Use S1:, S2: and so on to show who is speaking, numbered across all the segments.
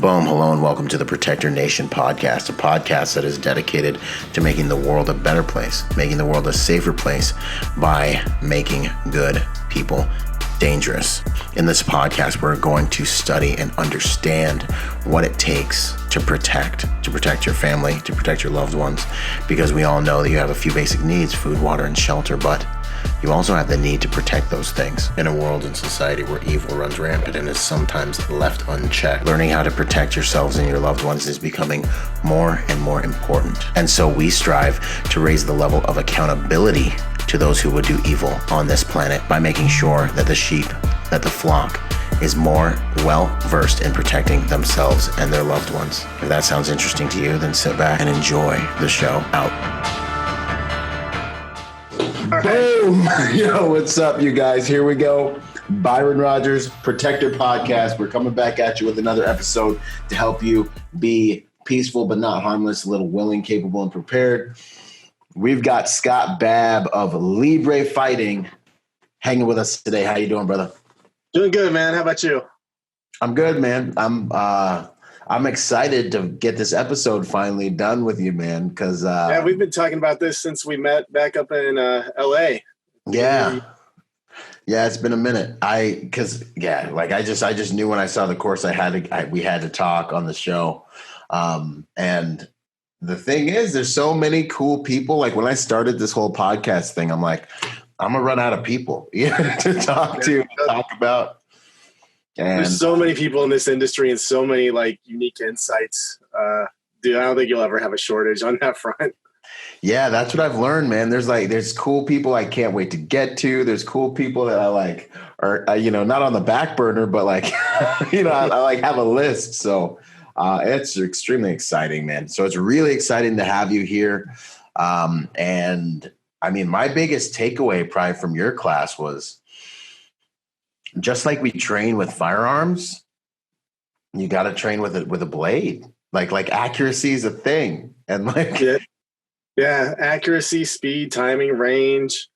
S1: Boom, hello and welcome to the Protector Nation podcast, a podcast that is dedicated to making the world a better place, making the world a safer place by making good people dangerous. In this podcast, we're going to study and understand what it takes to protect your family, to protect your loved ones, because we all know that you have a few basic needs, food, water, and shelter, but you also have the need to protect those things. In a world and society where evil runs rampant and is sometimes left unchecked, learning how to protect yourselves and your loved ones is becoming more and more important. And so we strive to raise the level of accountability to those who would do evil on this planet by making sure that the sheep, that the flock, is more well-versed in protecting themselves and their loved ones. If that sounds interesting to you, then sit back and enjoy the show. Out. Boom! Yo, what's up, you guys? Here we go. Byron Rodgers, Protector Podcast. We're coming back at you with another episode to help you be peaceful but not harmless, a little willing, capable, and prepared. We've got Scott Babb of Libre Fighting hanging with us today. How you doing, brother?
S2: Doing good, man. How about you?
S1: I'm good, man. I'm excited to get this episode finally done with you, man, because
S2: yeah, we've been talking about this since we met back up in LA.
S1: Yeah, it's been a minute. I just knew when I saw the course we had to talk on the show. And the thing is, there's so many cool people. Like when I started this whole podcast thing, I'm like, I'm gonna run out of people to talk about. And
S2: there's so many people in this industry and so many like unique insights. Dude, I don't think you'll ever have a shortage on that front.
S1: Yeah, that's what I've learned, man. There's cool people I can't wait to get to. There's cool people that I like are, not on the back burner, but like, I like have a list. So it's extremely exciting, man. So it's really exciting to have you here. And I mean, my biggest takeaway probably from your class was, just like we train with firearms, you got to train with a blade. Like accuracy is a thing, and like
S2: yeah, accuracy, speed, timing, range,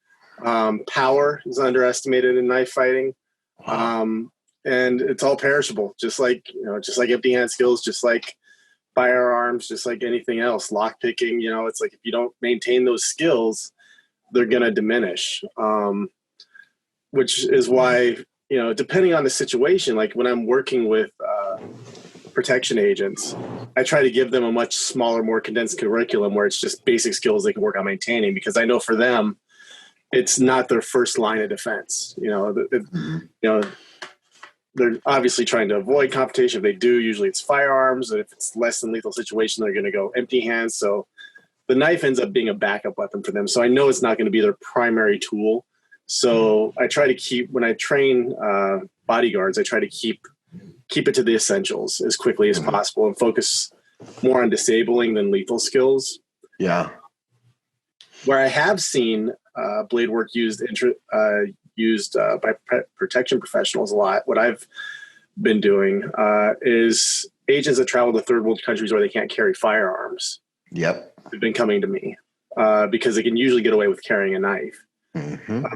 S2: power is underestimated in knife fighting, and it's all perishable. Just like empty hand skills, just like firearms, just like anything else. Lock picking, it's like if you don't maintain those skills, they're gonna diminish. Which is why. Depending on the situation, like when I'm working with protection agents, I try to give them a much smaller, more condensed curriculum where it's just basic skills they can work on maintaining, because I know for them, it's not their first line of defense. They're obviously trying to avoid confrontation. If they do, usually it's firearms. And if it's less than lethal situation, they're going to go empty hands. So the knife ends up being a backup weapon for them. So I know it's not going to be their primary tool. So I try to keep, when I train bodyguards, I try to keep it to the essentials as quickly as possible and focus more on disabling than lethal skills.
S1: Yeah.
S2: Where I have seen blade work used by protection professionals a lot, what I've been doing is agents that travel to third world countries where they can't carry firearms.
S1: Yep.
S2: Have been coming to me because they can usually get away with carrying a knife. Mm-hmm.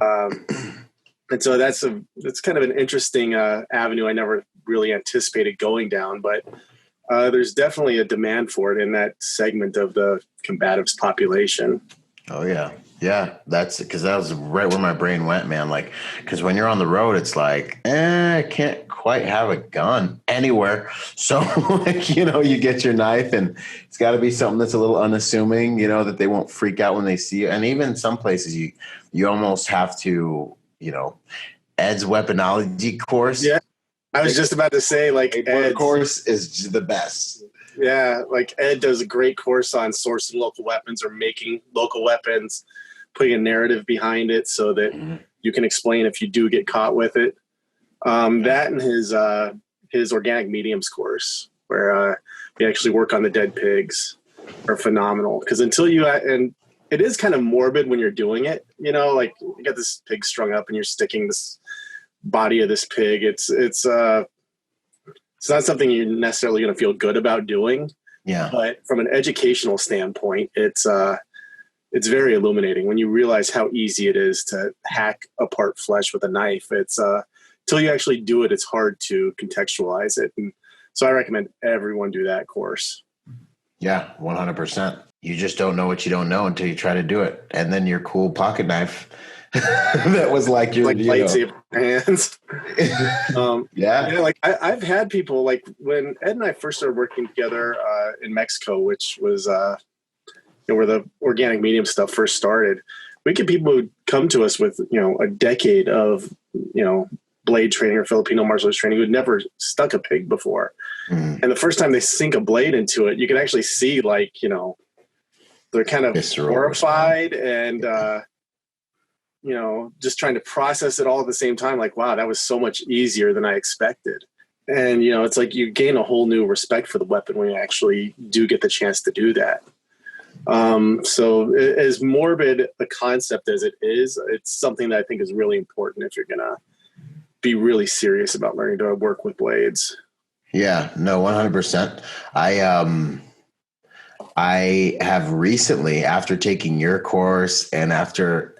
S2: And so that's kind of an interesting avenue I never really anticipated going down, but there's definitely a demand for it in that segment of the combatives population.
S1: Oh yeah. Yeah. That's because that was right where my brain went, man. Like, because when you're on the road, it's like, I can't quite have a gun anywhere. So you get your knife and it's got to be something that's a little unassuming, that they won't freak out when they see you. And even in some places you almost have to, Ed's weaponology course.
S2: Yeah. I was just about to say, like,
S1: Ed's course is the best.
S2: Yeah. Like Ed does a great course on sourcing local weapons or making local weapons, putting a narrative behind it so that you can explain if you do get caught with it. That and his organic mediums course, where we actually work on the dead pigs, are phenomenal. Because until and it is kind of morbid when you're doing it, like you got this pig strung up and you're sticking this body of this pig. It's not something you're necessarily going to feel good about doing.
S1: Yeah.
S2: But from an educational standpoint, it's very illuminating when you realize how easy it is to hack apart flesh with a knife. It's till you actually do it, it's hard to contextualize it. And So I recommend everyone do that course.
S1: Yeah, 100%. You just don't know what you don't know until you try to do it. And then your cool pocket knife that was like your
S2: lightsaber hands.
S1: Yeah.
S2: Like I've had people, like when Ed and I first started working together in Mexico, which was where the organic medium stuff first started. We get people who come to us with, a decade of, blade training or Filipino martial arts training who'd never stuck a pig before. And the first time they sink a blade into it, you can actually see they're kind of horrified and, just trying to process it all at the same time. Like, wow, that was so much easier than I expected. And, it's like you gain a whole new respect for the weapon when you actually do get the chance to do that. So as morbid a concept as it is, it's something that I think is really important if you're going to be really serious about learning to work with blades.
S1: Yeah, no, 100%. I have recently, after taking your course and after,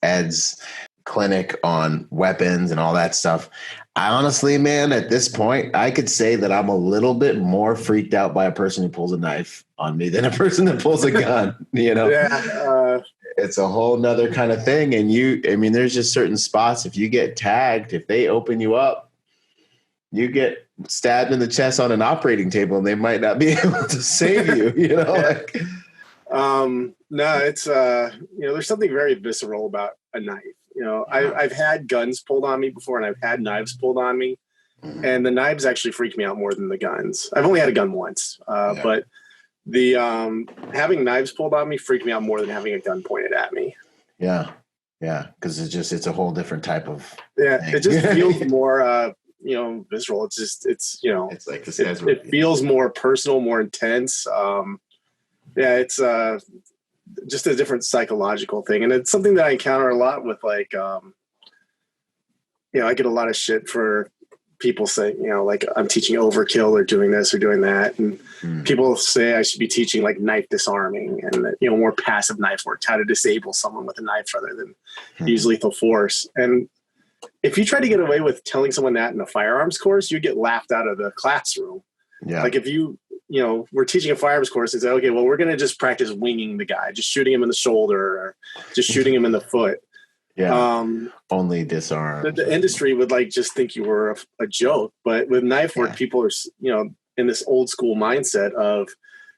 S1: Ed's clinic on weapons and all that stuff, I honestly, man, at this point, I could say that I'm a little bit more freaked out by a person who pulls a knife on me than a person that pulls a gun,
S2: Yeah.
S1: It's a whole nother kind of thing. And there's just certain spots, if you get tagged, if they open you up, you get stabbed in the chest on an operating table and they might not be able to save you,
S2: No, it's, there's something very visceral about a knife. I've had guns pulled on me before and I've had knives pulled on me, and the knives actually freak me out more than the guns. I've only had a gun once, but the having knives pulled on me freaked me out more than having a gun pointed at me.
S1: Yeah. Yeah. Because it's a whole different type of
S2: thing. It just feels more visceral. It's
S1: like this
S2: it feels more personal, more intense. It's just a different psychological thing. And it's something that I encounter a lot with I get a lot of shit for people saying, like I'm teaching overkill or doing this or doing that. And people say I should be teaching like knife disarming and, more passive knife work, how to disable someone with a knife rather than use lethal force. And if you try to get away with telling someone that in a firearms course, you get laughed out of the classroom.
S1: Yeah.
S2: Like if we're teaching a firearms course and say, okay, well, we're going to just practice winging the guy, just shooting him in the shoulder or just shooting him in the foot.
S1: Yeah. Only disarm.
S2: The industry would just think you were a joke, but with knife work, people are, in this old school mindset of,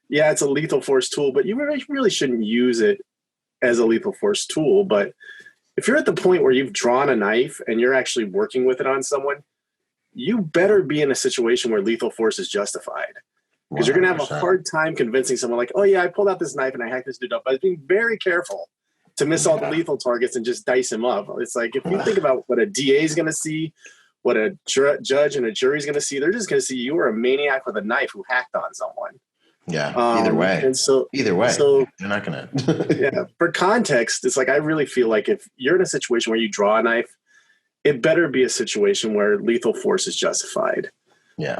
S2: it's a lethal force tool, but you really shouldn't use it as a lethal force tool. But if you're at the point where you've drawn a knife and you're actually working with it on someone, you better be in a situation where lethal force is justified. Because you're going to have a hard time convincing someone like, oh yeah, I pulled out this knife and I hacked this dude up. But I was being very careful to miss all the lethal targets and just dice him up. It's like, if you think about what a DA is going to see, what a judge and a jury is going to see, they're just going to see you were a maniac with a knife who hacked on someone.
S1: Yeah. Either way. They're not going
S2: to. For context, it's like, I really feel like if you're in a situation where you draw a knife, it better be a situation where lethal force is justified.
S1: Yeah.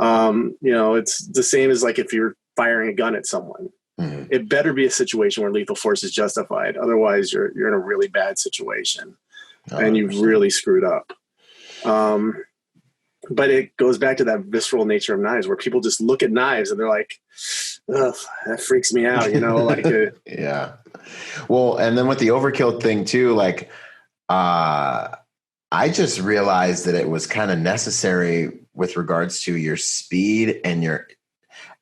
S2: It's the same as like if you're firing a gun at someone. It better be a situation where lethal force is justified. Otherwise, you're in a really bad situation, and you've really screwed up. But it goes back to that visceral nature of knives, where people just look at knives and they're like, "Ugh, that freaks me out,"
S1: Yeah. Well, and then with the overkill thing too, I just realized that it was kind of necessary with regards to your speed and your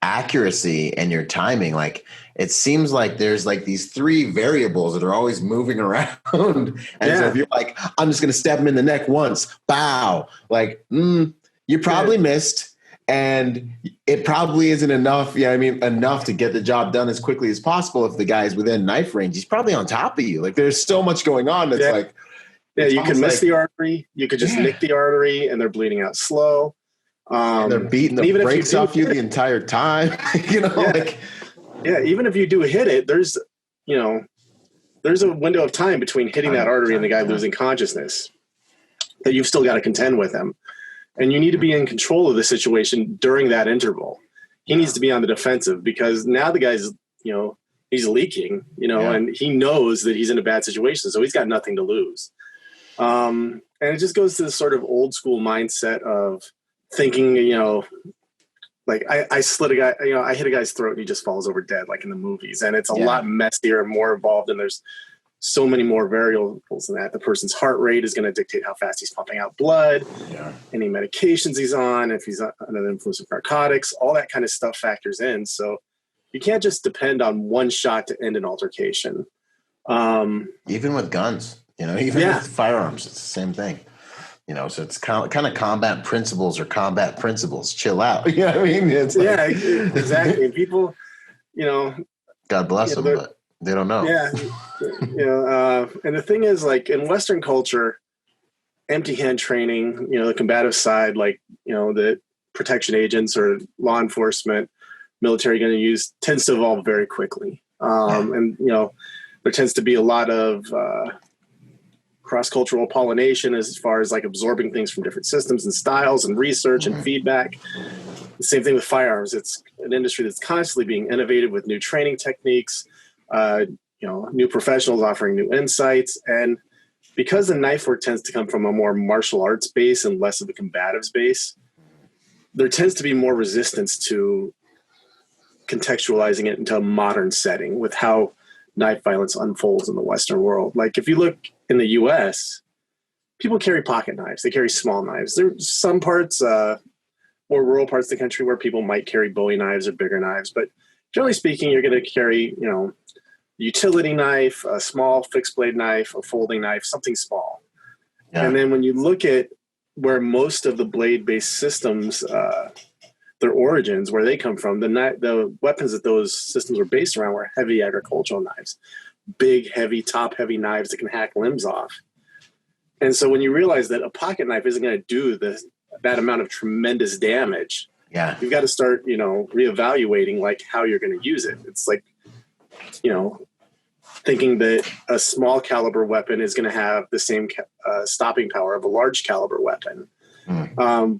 S1: accuracy and your timing. Like, it seems like there's these three variables that are always moving around. And so if you're like, I'm just going to stab him in the neck once, bow, you probably missed. And it probably isn't enough. Enough to get the job done as quickly as possible. If the guy's within knife range, he's probably on top of you. Like, there's so much going on. It's
S2: you can miss the artery. You could just nick the artery and they're bleeding out slow.
S1: And they're beating the brakes off you the entire time.
S2: Even if you do hit it, there's a window of time between hitting that artery and the guy losing consciousness that you've still got to contend with him. And you need to be in control of the situation during that interval. He needs to be on the defensive because now the guy's, he's leaking, and he knows that he's in a bad situation. So he's got nothing to lose. And it just goes to this sort of old school mindset of thinking, like I slit a guy, I hit a guy's throat and he just falls over dead, like in the movies. And it's a lot messier and more involved. And there's so many more variables than that. The person's heart rate is going to dictate how fast he's pumping out blood, any medications he's on, if he's under the influence of narcotics, all that kind of stuff factors in. So you can't just depend on one shot to end an altercation.
S1: Even with guns, even with firearms, it's the same thing. So it's kind of combat principles or combat principles. Chill out. You know what I mean? It's
S2: exactly. And people,
S1: God bless them, but they don't know.
S2: Yeah. And the thing is, like in Western culture, empty hand training, the combative side, like, the protection agents or law enforcement, military going to use tends to evolve very quickly. And, there tends to be a lot of, cross-cultural pollination as far as like absorbing things from different systems and styles and research and feedback. The same thing with firearms. It's an industry that's constantly being innovated with new training techniques, new professionals offering new insights. And because the knife work tends to come from a more martial arts base and less of a combative base, there tends to be more resistance to contextualizing it into a modern setting with how knife violence unfolds in the Western world. Like if you look in the US, people carry pocket knives. They carry small knives. There's some parts, more rural parts of the country where people might carry Bowie knives or bigger knives. But generally speaking, you're going to carry, utility knife, a small fixed blade knife, a folding knife, something small. Yeah. And then when you look at where most of the blade-based systems, their origins, where they come from, the weapons that those systems were based around were heavy agricultural knives, big, heavy, top-heavy knives that can hack limbs off. And so when you realize that a pocket knife isn't going to do that amount of tremendous damage, you've got to start, reevaluating like how you're going to use it. It's like, thinking that a small caliber weapon is going to have the same stopping power of a large caliber weapon.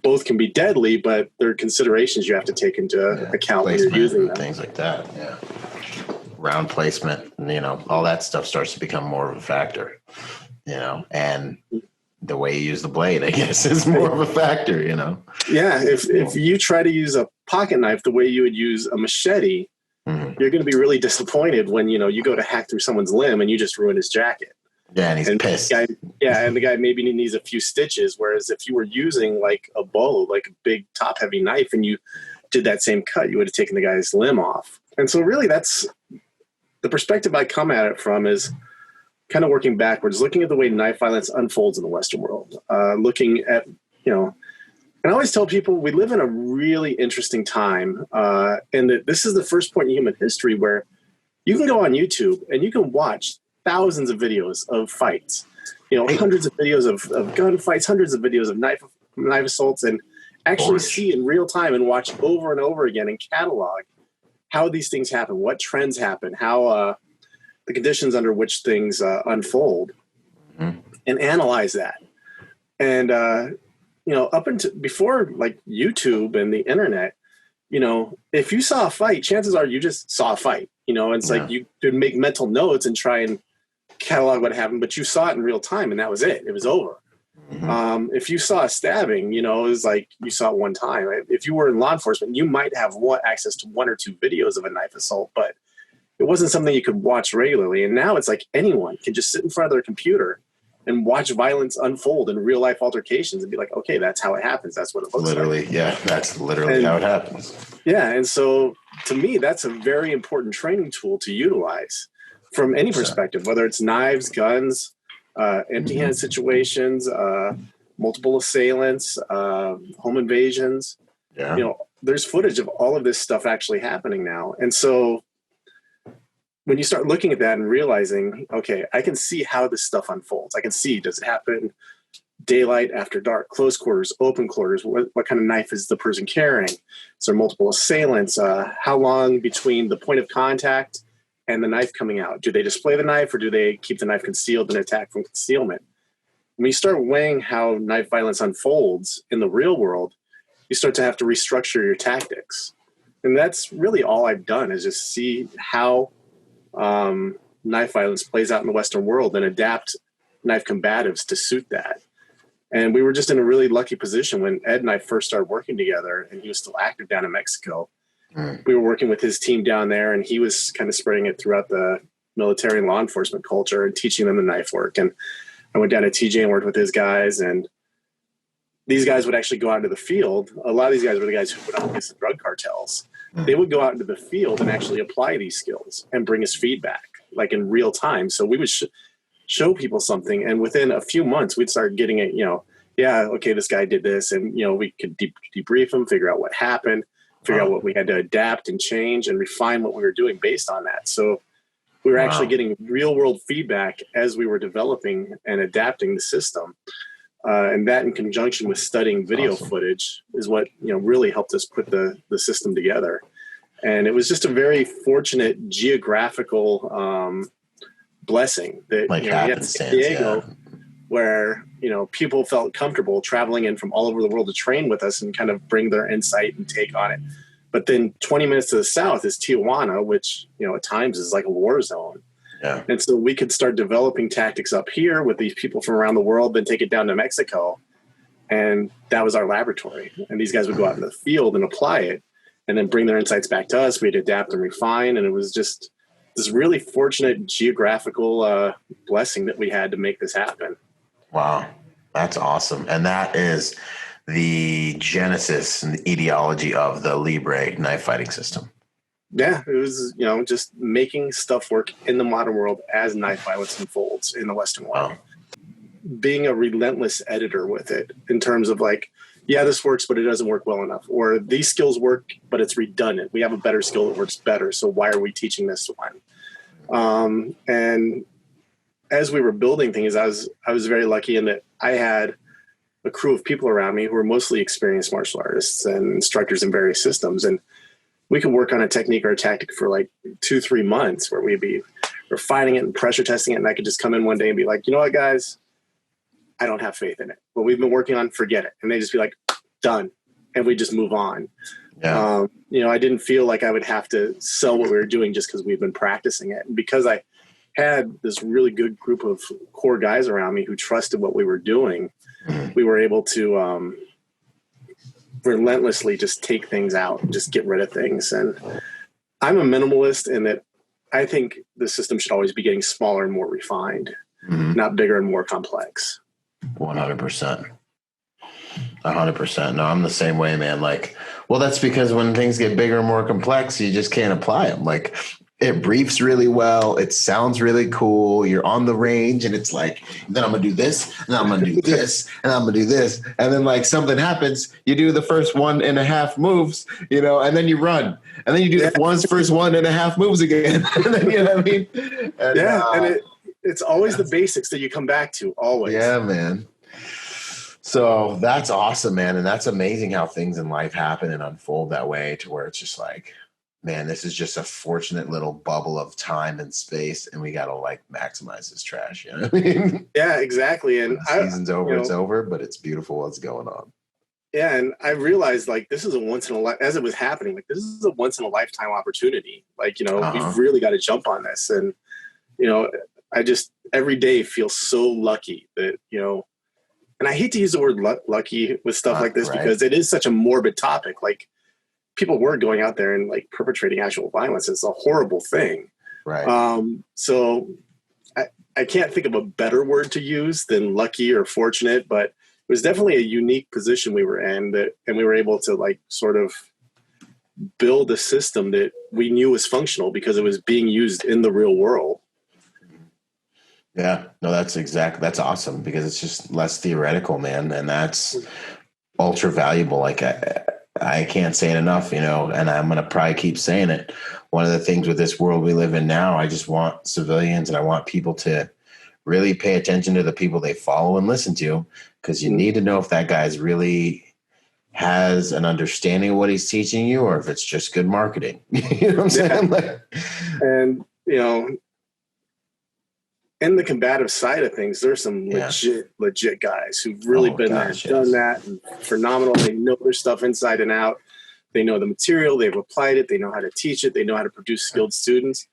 S2: Both can be deadly, but there are considerations you have to take into account when you're using them.
S1: Things like that, round placement, all that stuff starts to become more of a factor, and the way you use the blade, I guess, is more of a factor,
S2: Yeah, if you try to use a pocket knife the way you would use a machete, you're going to be really disappointed when, you go to hack through someone's limb and you just ruin his jacket.
S1: Yeah, and he's pissed.
S2: And the guy maybe needs a few stitches, whereas if you were using like a bow, like a big top-heavy knife, and you did that same cut, you would have taken the guy's limb off. And so really that's the perspective I come at it from, is kind of working backwards, looking at the way knife violence unfolds in the Western world, looking at, and I always tell people we live in a really interesting time, and that this is the first point in human history where you can go on YouTube and you can watch thousands of videos of fights, hundreds of videos of gun fights, hundreds of videos of knife assaults, and actually see in real time and watch over and over again and catalog how these things happen, what trends happen, how the conditions under which things unfold, and analyze that. And, up until before like YouTube and the internet, if you saw a fight, chances are you just saw a fight, it's like you could make mental notes and try and catalog what happened, but you saw it in real time and that was it. It was over. If you saw a stabbing, it was like you saw it one time. If you were in law enforcement, you might have access to one or two videos of a knife assault, but it wasn't something you could watch regularly. And now it's like anyone can just sit in front of their computer and watch violence unfold in real life altercations and be like, okay, that's how it happens. That's what it looks like.
S1: That's literally how it happens.
S2: Yeah. And so to me, that's a very important training tool to utilize from any perspective, whether it's knives, guns, empty hand situations, multiple assailants, home invasions. There's footage of all of this stuff actually happening now. And so when you start looking at that and realizing, okay, I can see how this stuff unfolds. I can see, does it happen daylight, after dark, close quarters, open quarters? What kind of knife is the person carrying? Is there multiple assailants? How long between the point of contact and the knife coming out? Do they display the knife or do they keep the knife concealed and attack from concealment? When you start weighing how knife violence unfolds in the real world, you start to have to restructure your tactics. And that's really all I've done, is just see how knife violence plays out in the Western world and adapt knife combatives to suit that. And we were just in a really lucky position when Ed and I first started working together, and he was still active down in Mexico. We were working with his team down there, and he was kind of spreading it throughout the military and law enforcement culture and teaching them the knife work. And I went down to TJ and worked with his guys, and these guys would actually go out into the field. A lot of these guys were the guys who put up against the drug cartels. They would go out into the field and actually apply these skills and bring us feedback, like in real time. So we would show people something, and within a few months, we'd start getting it, yeah, okay, this guy did this, and, we could debrief him, figure out what happened, figure out what we had to adapt and change and refine what we were doing based on that. So we were actually getting real world feedback as we were developing and adapting the system. And that in conjunction with studying video footage is what, really helped us put the system together. And it was just a very fortunate geographical blessing that
S1: like
S2: San Diego, where, people felt comfortable traveling in from all over the world to train with us and kind of bring their insight and take on it. But then 20 minutes to the south is Tijuana, which, at times is like a war zone. Yeah. And so we could start developing tactics up here with these people from around the world, then take it down to Mexico. And that was our laboratory. And these guys would go out in the field and apply it and then bring their insights back to us. We'd adapt and refine. And it was just this really fortunate geographical blessing that we had to make this happen.
S1: Wow. That's awesome. And that is the genesis and the etiology of the Libre knife fighting system.
S2: Yeah, it was, just making stuff work in the modern world as knife violence unfolds in the Western world. Wow. Being a relentless editor with it in terms of like, yeah, this works, but it doesn't work well enough. Or these skills work, but it's redundant. We have a better skill that works better. So why are we teaching this one? And as we were building things, I was very lucky in that I had a crew of people around me who were mostly experienced martial artists and instructors in various systems. And we could work on a technique or a tactic for like 2-3 months where we'd be refining it and pressure testing it. And I could just come in one day and be like, you know what, guys, I don't have faith in it. What we've been working on, forget it. And they just be like, done. And we just move on. Yeah. I didn't feel like I would have to sell what we were doing just because we've been practicing it. And because I had this really good group of core guys around me who trusted what we were doing, we were able to relentlessly just take things out and just get rid of things. And I'm a minimalist in that I think the system should always be getting smaller and more refined, not bigger and more complex.
S1: 100%. 100%. No, I'm the same way, man. Like, well, that's because when things get bigger and more complex, you just can't apply them. Like, it briefs really well. It sounds really cool. You're on the range and it's like, then I'm going to do this and I'm going to do this and I'm going to do this. And then like something happens, you do the first 1.5 moves, and then you run. And then you do the first 1.5 moves again. And then, you know what I mean? And,
S2: and it's always the basics that you come back to, always.
S1: Yeah, man. So that's awesome, man. And that's amazing how things in life happen and unfold that way to where it's just like, man, this is just a fortunate little bubble of time and space, and we got to like maximize this trash. You know what I mean?
S2: Yeah, exactly. And
S1: when the season's over, it's over, but it's beautiful what's going on.
S2: Yeah, and I realized like this is a once in a life, as it was happening, like this is a once in a lifetime opportunity. Like, we've really got to jump on this. And, I just every day feel so lucky that, and I hate to use the word lucky with stuff like this because it is such a morbid topic. Like, people were going out there and like perpetrating actual violence. It's a horrible thing.
S1: Right.
S2: So I can't think of a better word to use than lucky or fortunate, but it was definitely a unique position we were in and we were able to like sort of build a system that we knew was functional because it was being used in the real world.
S1: Yeah, no, that's awesome because it's just less theoretical, man. And that's ultra valuable. Like I can't say it enough, and I'm going to probably keep saying it. One of the things with this world we live in now, I just want civilians and I want people to really pay attention to the people they follow and listen to, because you need to know if that guy's really has an understanding of what he's teaching you or if it's just good marketing. You know what I'm saying?
S2: And, in the combative side of things, there's some legit guys who've really been there, done that, and phenomenal. They know their stuff inside and out. They know the material. They've applied it. They know how to teach it. They know how to produce skilled students.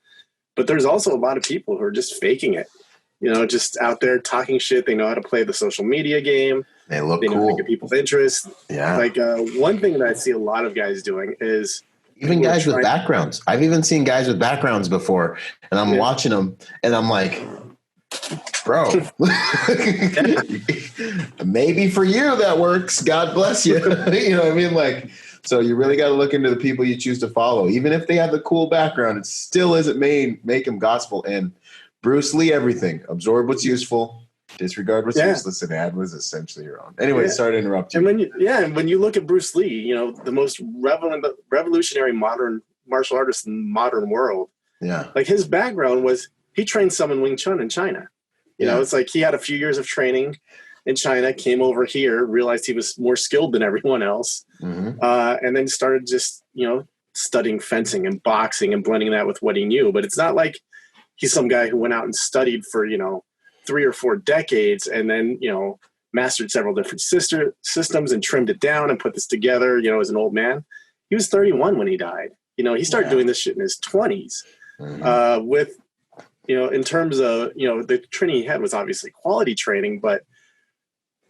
S2: But there's also a lot of people who are just faking it, just out there talking shit. They know how to play the social media game.
S1: They look
S2: They know how
S1: cool.
S2: to get people's interest.
S1: Yeah.
S2: Like one thing that I see a lot of guys doing is
S1: even guys with backgrounds. I've even seen guys with backgrounds before, and I'm watching them, and I'm like, bro, maybe for you that works. God bless you. You know what I mean? Like, so you really got to look into the people you choose to follow. Even if they have the cool background, it still isn't make them gospel. And Bruce Lee, everything. Absorb what's useful, disregard what's useless, and add was essentially your own. Anyway, sorry to interrupt you.
S2: And when you look at Bruce Lee, you know, the most revolutionary modern martial artist in the modern world.
S1: Yeah.
S2: Like his background was he trained some in Wing Chun in China. You know, it's like he had a few years of training in China, came over here, realized he was more skilled than everyone else, and then started just, you know, studying fencing and boxing and blending that with what he knew. But it's not like he's some guy who went out and studied for, you know, 3 or 4 decades and then, you know, mastered several different systems and trimmed it down and put this together, you know, as an old man. He was 31 when he died. You know, he started doing this shit in his 20s with, you know, in terms of, you know, the training he had was obviously quality training, but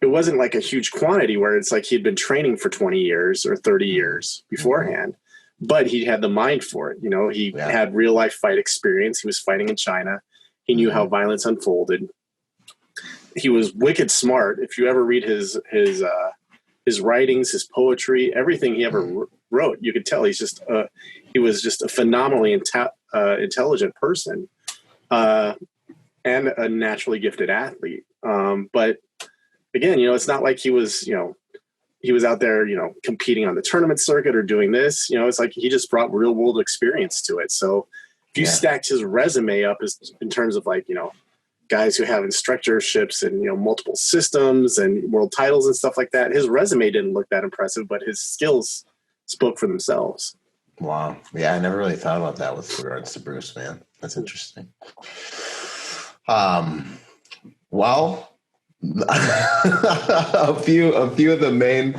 S2: it wasn't like a huge quantity where it's like he'd been training for 20 years or 30 years beforehand, but he had the mind for it. You know, he had real life fight experience. He was fighting in China. He knew how violence unfolded. He was wicked smart. If you ever read his writings, his poetry, everything he ever wrote, you could tell he was just a phenomenally intelligent person. And a naturally gifted athlete. But again, you know, it's not like he was out there, you know, competing on the tournament circuit or doing this, you know, it's like he just brought real world experience to it. So if you stacked his resume up in terms of like, you know, guys who have instructorships and, you know, multiple systems and world titles and stuff like that, his resume didn't look that impressive, but his skills spoke for themselves.
S1: Wow. Yeah. I never really thought about that with regards to Bruce, man. That's interesting. Well, a few of the main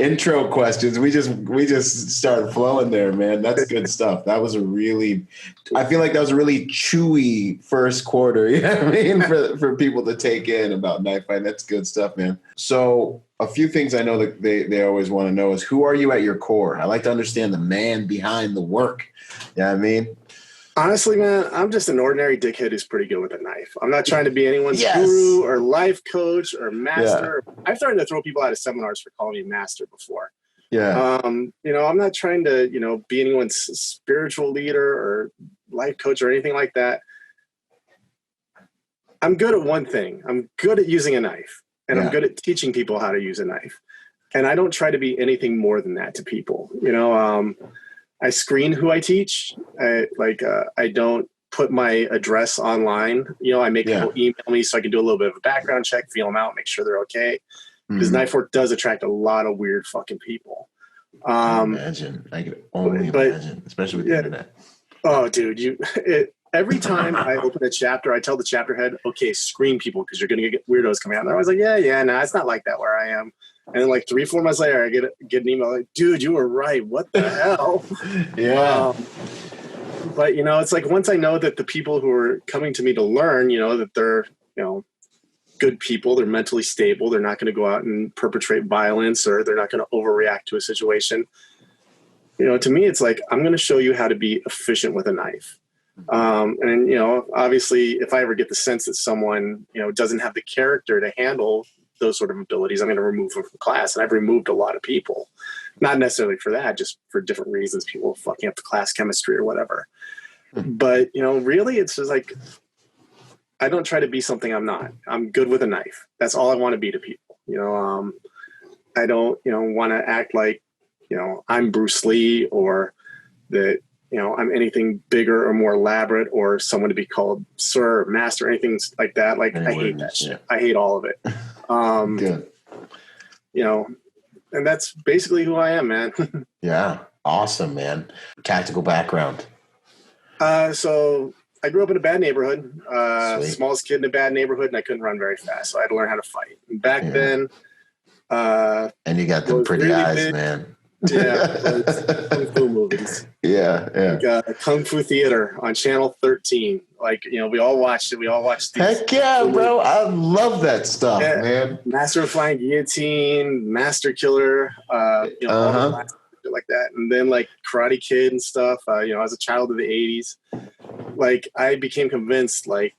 S1: intro questions. We just started flowing there, man. That's good stuff. I feel like that was a really chewy first quarter. You know what I mean? For people to take in about knife fighting. That's good stuff, man. So a few things I know that they always want to know is, who are you at your core? I like to understand the man behind the work. You know what I mean?
S2: Honestly, man, I'm just an ordinary dickhead who's pretty good with a knife. I'm not trying to be anyone's guru or life coach or master. I've started to throw people out of seminars for calling me master before. Yeah. You know, I'm not trying to, you know, be anyone's spiritual leader or life coach or anything like that. I'm good at one thing. I'm good at using a knife, and I'm good at teaching people how to use a knife. And I don't try to be anything more than that to people. You know, I screen who I teach. I don't put my address online. You know, I make people email me so I can do a little bit of a background check, feel them out, make sure they're okay. Because knife work does attract a lot of weird fucking people.
S1: I can only imagine, especially with the internet.
S2: Oh, dude, every time I open a chapter, I tell the chapter head, okay, screen people because you're going to get weirdos coming out. And they're always like, nah, it's not like that where I am. And then like 3-4 months later, I get an email like, dude, you were right. What the hell? But, you know, it's like once I know that the people who are coming to me to learn, you know, that they're, you know, good people, they're mentally stable, they're not going to go out and perpetrate violence, or they're not going to overreact to a situation. You know, to me, it's like, I'm going to show you how to be efficient with a knife. And, you know, obviously, if I ever get the sense that someone, you know, doesn't have the character to handle those sort of abilities, I'm going to remove them from class. And I've removed a lot of people, not necessarily for that, just for different reasons. People fucking up the class chemistry or whatever. But, you know, really, it's just like, I don't try to be something I'm not. I'm good with a knife. That's all I want to be to people. You know, I don't, you know, want to act like, you know, I'm Bruce Lee, or that, you know, I'm anything bigger or more elaborate, or someone to be called sir or master, anything like that. Like, I hate that shit. I hate all of it.
S1: Good.
S2: You know, and that's basically who I am, man.
S1: Yeah. Awesome, man. Tactical background.
S2: So I grew up in a bad neighborhood, smallest kid in a bad neighborhood, and I couldn't run very fast. So I had to learn how to fight. And back then,
S1: and you got them pretty really eyes, man.
S2: Yeah, it's kung fu movies.
S1: Yeah.
S2: Like, Kung Fu Theater on Channel 13. Like, we all watched it. We all watched these.
S1: Heck yeah, bro. I love that stuff, man.
S2: Master of Flying Guillotine, Master Killer, all the classics like that. And then like Karate Kid and stuff, as a child of the 80s, like I became convinced like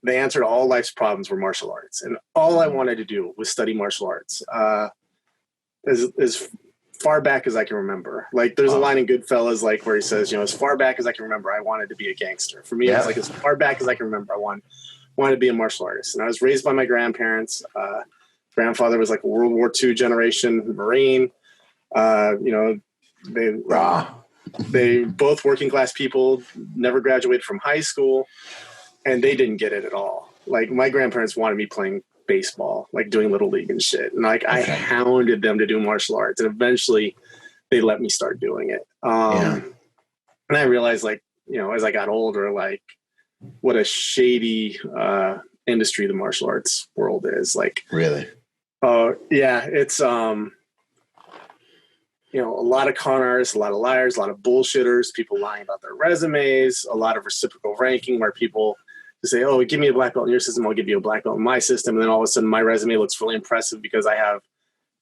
S2: the answer to all life's problems were martial arts. And all I wanted to do was study martial arts. As far back as I can remember. Like there's a line in Goodfellas, like where he says, as far back as I can remember, I wanted to be a gangster. For me, it's like as far back as I can remember, I wanted to be a martial artist. And I was raised by my grandparents. Grandfather was like a World War II generation Marine. They both working class people, never graduated from high school, and they didn't get it at all. Like my grandparents wanted me playing baseball, like doing little league and shit. And like I hounded them to do martial arts, and eventually they let me start doing it. And I realized like, as I got older, like what a shady industry the martial arts world is. Like
S1: really?
S2: It's a lot of con artists, a lot of liars, a lot of bullshitters, people lying about their resumes, a lot of reciprocal ranking where people just say, oh, give me a black belt in your system, I'll give you a black belt in my system. And then all of a sudden my resume looks really impressive because I have,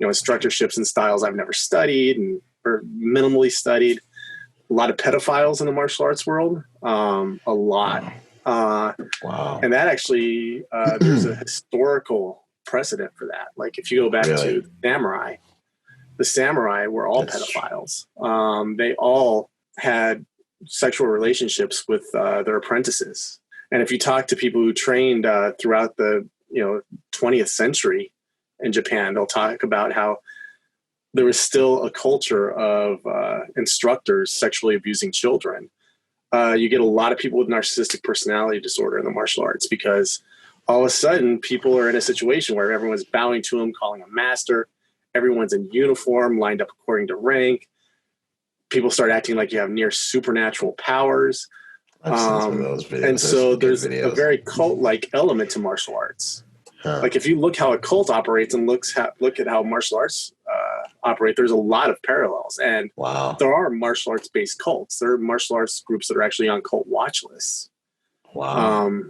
S2: instructorships and styles I've never studied or minimally studied. A lot of pedophiles in the martial arts world. A lot.
S1: Wow.
S2: And that actually, there's a historical precedent for that. Like if you go back to the samurai were all pedophiles. They all had sexual relationships with their apprentices. And if you talk to people who trained throughout the 20th century in Japan, they'll talk about how there was still a culture of instructors sexually abusing children. You get a lot of people with narcissistic personality disorder in the martial arts because all of a sudden people are in a situation where everyone's bowing to them, calling them master. Everyone's in uniform, lined up according to rank. People start acting like you have near supernatural powers.
S1: I've seen some of those videos.
S2: And so there's a very cult-like element to martial arts. Like if you look how a cult operates and look at how martial arts operate, there's a lot of parallels. And there are martial arts-based cults. There are martial arts groups that are actually on cult watch lists.
S1: Wow.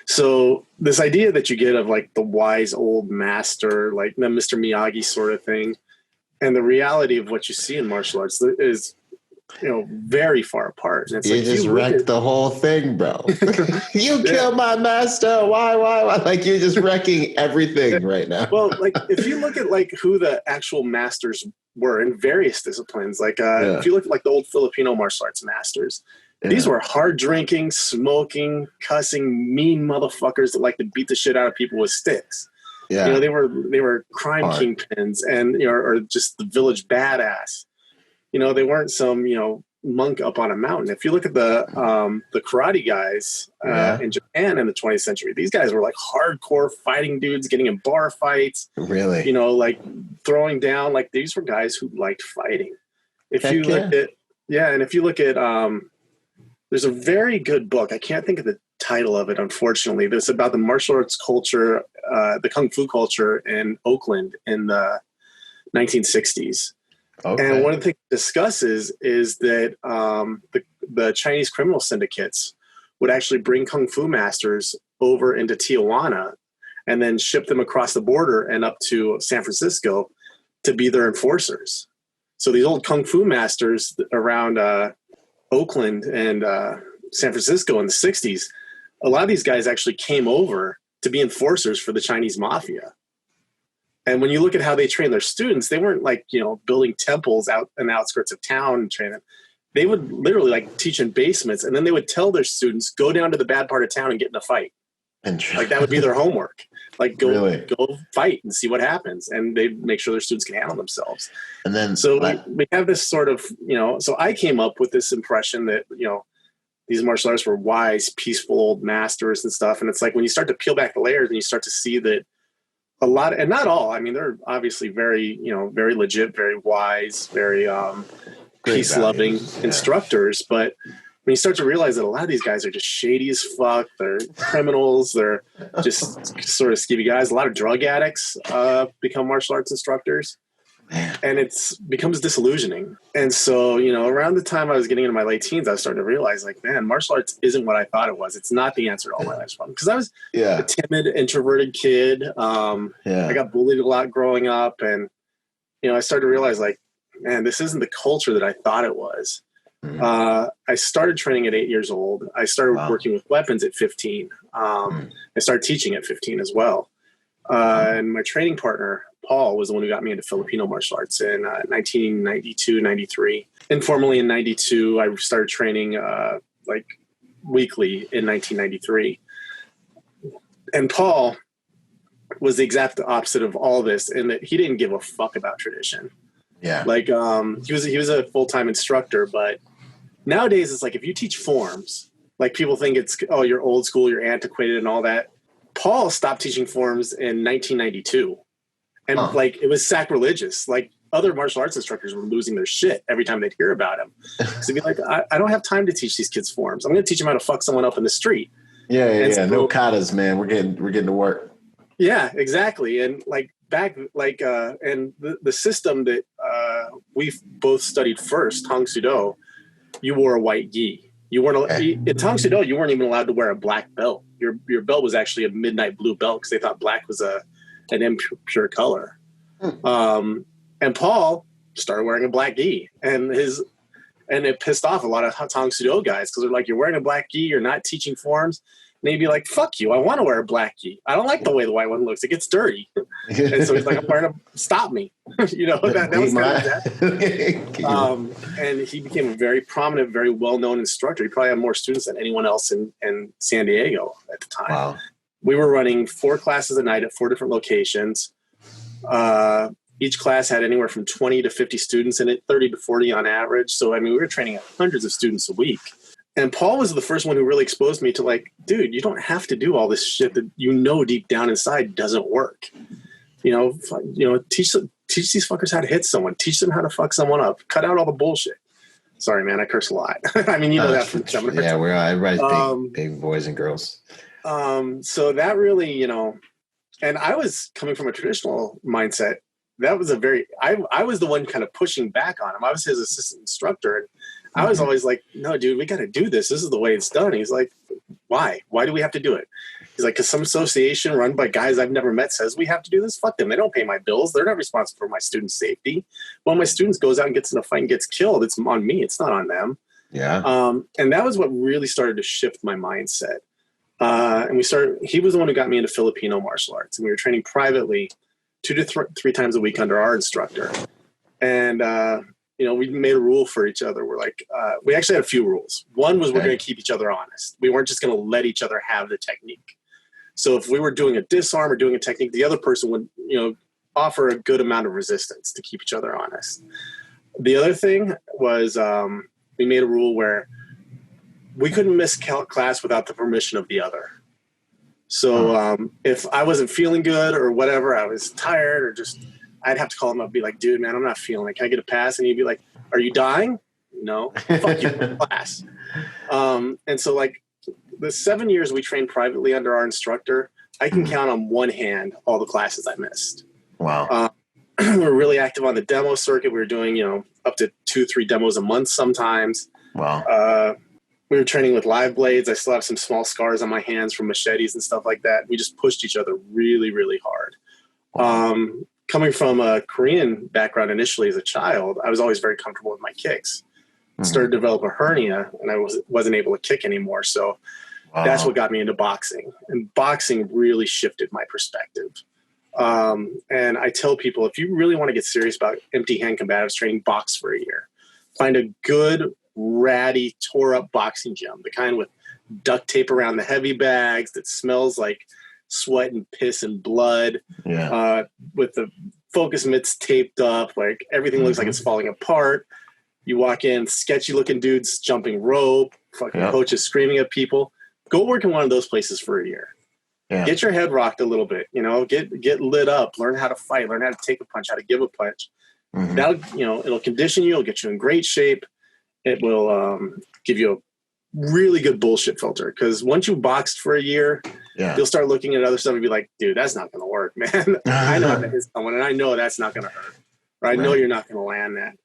S2: So this idea that you get of like the wise old master, like the Mr. Miyagi sort of thing, and the reality of what you see in martial arts is, very far apart. And it's
S1: you
S2: like,
S1: just wrecked the whole thing, bro. You killed my master. Why? Like you're just wrecking everything right now.
S2: Well, like if you look at like who the actual masters were in various disciplines, like if you look at like the old Filipino martial arts masters, these were hard drinking, smoking, cussing, mean motherfuckers that like to beat the shit out of people with sticks. Yeah. They were crime kingpins and or just the village badass. They weren't some, monk up on a mountain. If you look at the karate guys in Japan in the 20th century, these guys were like hardcore fighting dudes, getting in bar fights.
S1: Really?
S2: Like throwing down. Like these were guys who liked fighting. If you look at there's a very good book. I can't think of the title of it, unfortunately. That's about the martial arts culture, the kung fu culture in Oakland in the 1960s. Okay. And one of the things it discusses is that the Chinese criminal syndicates would actually bring kung fu masters over into Tijuana and then ship them across the border and up to San Francisco to be their enforcers. So these old kung fu masters around Oakland and San Francisco in the 60s, a lot of these guys actually came over to be enforcers for the Chinese mafia. And when you look at how they train their students, they weren't like, building temples out in the outskirts of town and train them. They would literally like teach in basements, and then they would tell their students, go down to the bad part of town and get in a fight. Like that would be their homework. Like go fight and see what happens. And they'd make sure their students can handle themselves. And then we have this sort of, so I came up with this impression that, these martial artists were wise, peaceful old masters and stuff. And it's like when you start to peel back the layers and you start to see that a lot, and not all, I mean, they're obviously very, very legit, very wise, very peace-loving instructors. But when you start to realize that a lot of these guys are just shady as fuck, they're criminals, they're just sort of skeevy guys. A lot of drug addicts become martial arts instructors. And it becomes disillusioning. And so, around the time I was getting into my late teens, I was starting to realize, like, man, martial arts isn't what I thought it was. It's not the answer to all my life's problems. Because I was a timid, introverted kid. I got bullied a lot growing up. And, I started to realize, like, man, this isn't the culture that I thought it was. I started training at 8 years old. I started working with weapons at 15. I started teaching at 15 as well. And my training partner, Paul, was the one who got me into Filipino martial arts in 1992, 93. Informally in 92, I started training weekly in 1993. And Paul was the exact opposite of all this in that he didn't give a fuck about tradition.
S1: Yeah.
S2: Like he was a full-time instructor, but nowadays it's like if you teach forms, like people think it's, oh, you're old school, you're antiquated and all that. Paul stopped teaching forms in 1992. And like, it was sacrilegious. Like other martial arts instructors were losing their shit every time they'd hear about him. So be like, I don't have time to teach these kids forms. I'm going to teach them how to fuck someone up in the street.
S1: Yeah. So, no katas, man. We're getting to work. Yeah,
S2: exactly. And like back, and the system that we both studied first, Tang Soo Do, you wore a white gi. You weren't in Tang Soo Do, you weren't even allowed to wear a black belt. Your belt was actually a midnight blue belt because they thought black was an impure color. And Paul started wearing a black gi, and it pissed off a lot of Tang Soo Do guys because they're like, you're wearing a black gi, you're not teaching forms. And they'd be like, fuck you, I want to wear a black gi. I don't like the way the white one looks. It gets dirty. And so he's like, I'm wearing a, stop me. That was kind of that. And he became a very prominent, very well-known instructor. He probably had more students than anyone else in San Diego at the time. Wow. We were running 4 classes a night at 4 different locations. Each class had anywhere from 20 to 50 students in it, 30 to 40 on average. So, I mean, we were training hundreds of students a week. And Paul was the first one who really exposed me to like, dude, you don't have to do all this shit that deep down inside doesn't work. Teach these fuckers how to hit someone. Teach them how to fuck someone up. Cut out all the bullshit. Sorry, man, I curse a lot. I mean, that from seminar.
S1: Yeah, everybody's big boys and girls.
S2: So that really, and I was coming from a traditional mindset. That was I was the one kind of pushing back on him. I was his assistant instructor. And I was always like, no, dude, we got to do this. This is the way it's done. He's like, why? Why do we have to do it? He's like, because some association run by guys I've never met says we have to do this. Fuck them. They don't pay my bills. They're not responsible for my students' safety. When my students goes out and gets in a fight and gets killed, it's on me. It's not on them. Yeah. And that was what really started to shift my mindset. And he was the one who got me into Filipino martial arts. And we were training privately 2 to 3 times a week under our instructor. And, we made a rule for each other. We're like, we actually had a few rules. One was we're going to keep each other honest. We weren't just going to let each other have the technique. So if we were doing a disarm or doing a technique, the other person would, offer a good amount of resistance to keep each other honest. The other thing was we made a rule where we couldn't miss class without the permission of the other. So if I wasn't feeling good or whatever, I was tired or just, I'd have to call him up and be like, dude, man, I'm not feeling it. Can I get a pass? And he'd be like, are you dying? No. Fuck you, class. And so like the 7 years we trained privately under our instructor, I can count on one hand all the classes I missed. Wow. We were really active on the demo circuit. We were doing, up to 2-3 demos a month sometimes. Wow. We were training with live blades. I still have some small scars on my hands from machetes and stuff like that. We just pushed each other really, really hard. Coming from a Korean background initially as a child, I was always very comfortable with my kicks. Started to develop a hernia, and I wasn't able to kick anymore. So that's what got me into boxing. And boxing really shifted my perspective. And I tell people, if you really want to get serious about empty hand combatives training, box for a year. Find a good, ratty, tore up boxing gym, the kind with duct tape around the heavy bags that smells like sweat and piss and blood, with the focus mitts taped up, like everything looks like it's falling apart. You walk in, sketchy looking dudes jumping rope, fucking coaches screaming at people. Go work in one of those places for a year. Yeah. Get your head rocked a little bit, get lit up, learn how to fight, learn how to take a punch, how to give a punch. That'll, it'll condition you, it'll get you in great shape. It will give you a really good bullshit filter. Because once you boxed for a year, you'll start looking at other stuff and be like, dude, that's not going to work, man. I know how to hit someone, and I know that's not going to hurt. or I know you're not going to land that.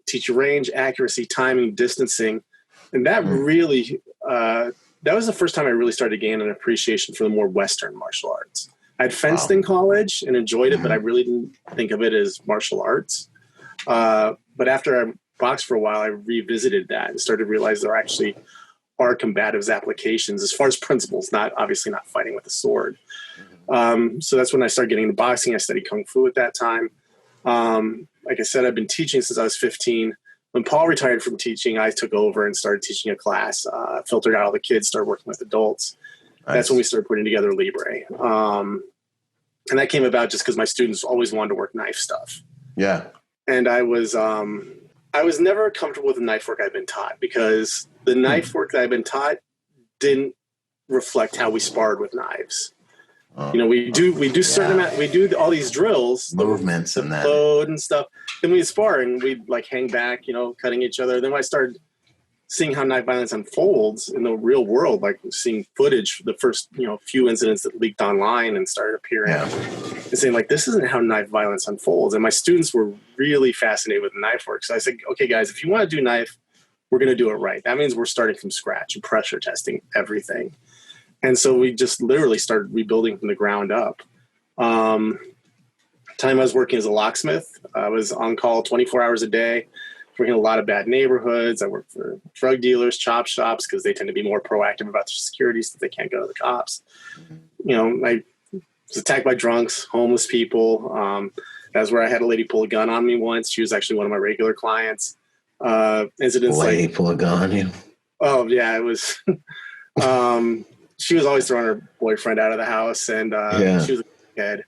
S2: Teach you range, accuracy, timing, distancing. And that really, that was the first time I really started to gain an appreciation for the more Western martial arts. I'd fenced in college and enjoyed it, but I really didn't think of it as martial arts. But after I boxed for a while, I revisited that and started to realize there actually are combatives applications as far as principles, obviously not fighting with a sword. So that's when I started getting into boxing. I studied Kung Fu at that time. Like I said, I've been teaching since I was 15. When Paul retired from teaching, I took over and started teaching a class, filtered out all the kids, started working with adults. Nice. That's when we started putting together Libre. And that came about just because my students always wanted to work knife stuff.
S1: Yeah.
S2: And I was never comfortable with the knife work I've been taught, because the knife work that I've been taught didn't reflect how we sparred with knives. We do certain amount, we do all these drills,
S1: movements and that
S2: load and stuff. Then we spar and we'd like hang back, cutting each other. Then when I started seeing how knife violence unfolds in the real world, like seeing footage, the first, few incidents that leaked online and started appearing and saying like, this isn't how knife violence unfolds. And my students were really fascinated with knife work. So I said, okay, guys, if you want to do knife, we're going to do it right. That means we're starting from scratch and pressure testing everything. And so we just literally started rebuilding from the ground up. Time I was working as a locksmith, I was on call 24 hours a day, working in a lot of bad neighborhoods. I worked for drug dealers, chop shops, because they tend to be more proactive about their security so they can't go to the cops. I was attacked by drunks, homeless people. That's where I had a lady pull a gun on me once. She was actually one of my regular clients. Incidents
S1: like pull a gun on you.
S2: Oh yeah, it was. She was always throwing her boyfriend out of the house, and she was a kid.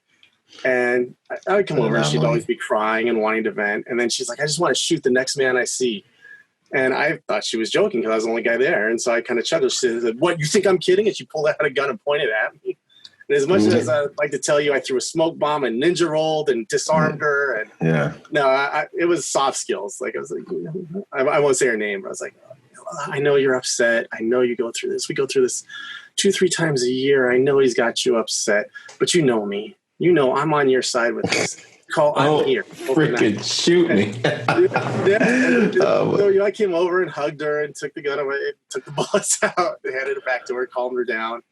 S2: And I would come over, and she'd always be crying and wanting to vent. And then she's like, I just want to shoot the next man I see. And I thought she was joking because I was the only guy there. And so I kind of chuckled. She said, what, you think I'm kidding? And she pulled out a gun and pointed at me. And as much as I'd like to tell you, I threw a smoke bomb and ninja rolled and disarmed her. And no, it was soft skills. Like I was like, I won't say her name, but I was like, I know you're upset. I know you go through this. We go through this 2-3 times a year. I know he's got you upset, but you know me. I'm on your side with this. I'm here.
S3: Freaking shoot me.
S2: So I came over and hugged her and took the gun away, took the bullets out, and handed it back to her, calmed her down.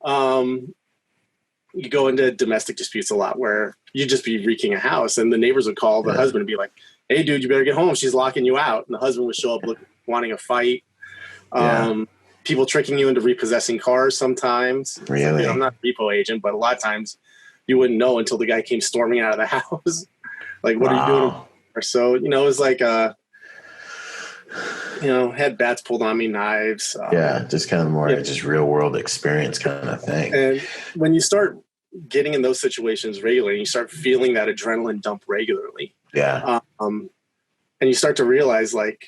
S2: You go into domestic disputes a lot where you just be wreaking a house, and the neighbors would call the husband and be like, hey, dude, you better get home. She's locking you out. And the husband would show up wanting a fight. People tricking you into repossessing cars sometimes.
S1: Really?
S2: I'm not a repo agent, but a lot of times you wouldn't know until the guy came storming out of the house. Like, what are you doing? Or so, it was like, had bats pulled on me, knives.
S1: Just kind of more just real world experience kind of thing.
S2: And when you start getting in those situations regularly, you start feeling that adrenaline dump regularly. And you start to realize, like,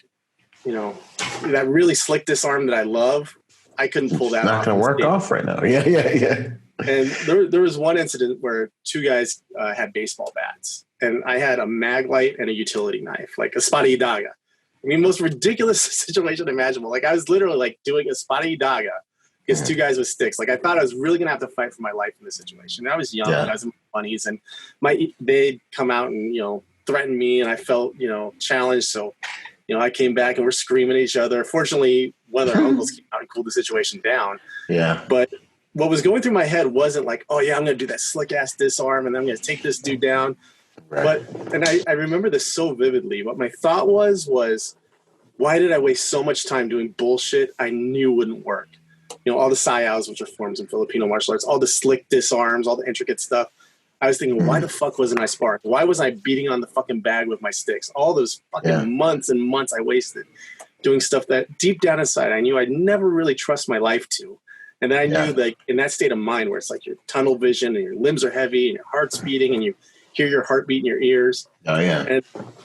S2: that really slick disarm that I love, I couldn't pull that off.
S1: Not going to work off right now. Yeah.
S2: And there was one incident where 2 guys had baseball bats, and I had a mag light and a utility knife, like a spade daga. I mean, most ridiculous situation imaginable. Like, I was literally like doing a spade daga against 2 guys with sticks. Like, I thought I was really going to have to fight for my life in this situation. And I was young, and I was in my 20s, and they'd come out and, threaten me, and I felt, challenged. So, I came back and we're screaming at each other. Fortunately, one of their uncles came out and cooled the situation down. But what was going through my head wasn't like, oh yeah, I'm going to do that slick ass disarm and then I'm going to take this dude down. Right. And I remember this so vividly. What my thought was, why did I waste so much time doing bullshit I knew wouldn't work? All the sayas, which are forms in Filipino martial arts, all the slick disarms, all the intricate stuff. I was thinking, why the fuck wasn't I sparring? Why was I beating on the fucking bag with my sticks? All those fucking months and months I wasted doing stuff that deep down inside I knew I'd never really trust my life to. And then I knew, like, in that state of mind where it's like your tunnel vision and your limbs are heavy and your heart's beating and you hear your heartbeat in your ears. And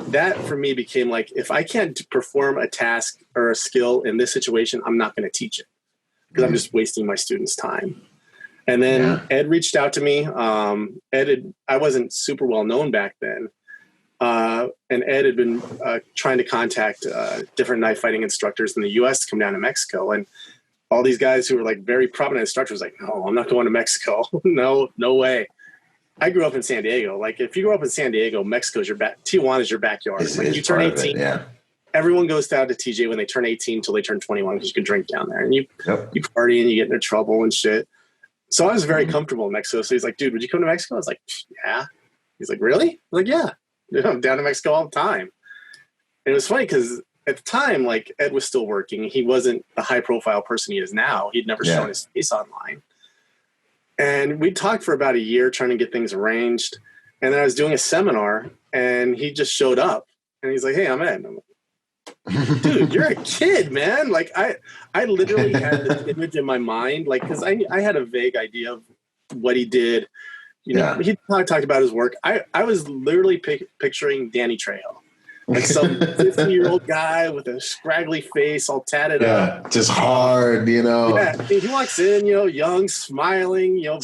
S2: that for me became like, if I can't perform a task or a skill in this situation, I'm not going to teach it because I'm just wasting my students' time. And then Ed reached out to me. I wasn't super well known back then. And Ed had been trying to contact different knife fighting instructors in the U.S. to come down to Mexico. And all these guys who were like very prominent instructors, like, no, I'm not going to Mexico. No way. I grew up in San Diego. Like if you grew up in San Diego, Mexico's Tijuana's your backyard. Like you turn 18, everyone goes down to TJ when they turn 18 until they turn 21 because you can drink down there, and you party and you get into trouble and shit. So I was very comfortable in Mexico. So he's like, dude, would you come to Mexico? I was like, yeah. He's like, really? I'm like, yeah. I'm down to Mexico all the time. And it was funny because at the time, like Ed was still working. He wasn't the high profile person he is now. He'd never shown his face online. And we talked for about a year trying to get things arranged. And then I was doing a seminar and he just showed up and he's like, hey, I'm Ed. And I'm like, dude, you're a kid, man. Like I literally had this image in my mind, like, cause I had a vague idea of what he did. You know, he probably talked about his work. I was literally picturing Danny Trejo. Like some 50-year-old guy with a scraggly face all tatted up.
S4: Just hard, you know.
S2: Yeah, he walks in, you know, young, smiling, you know,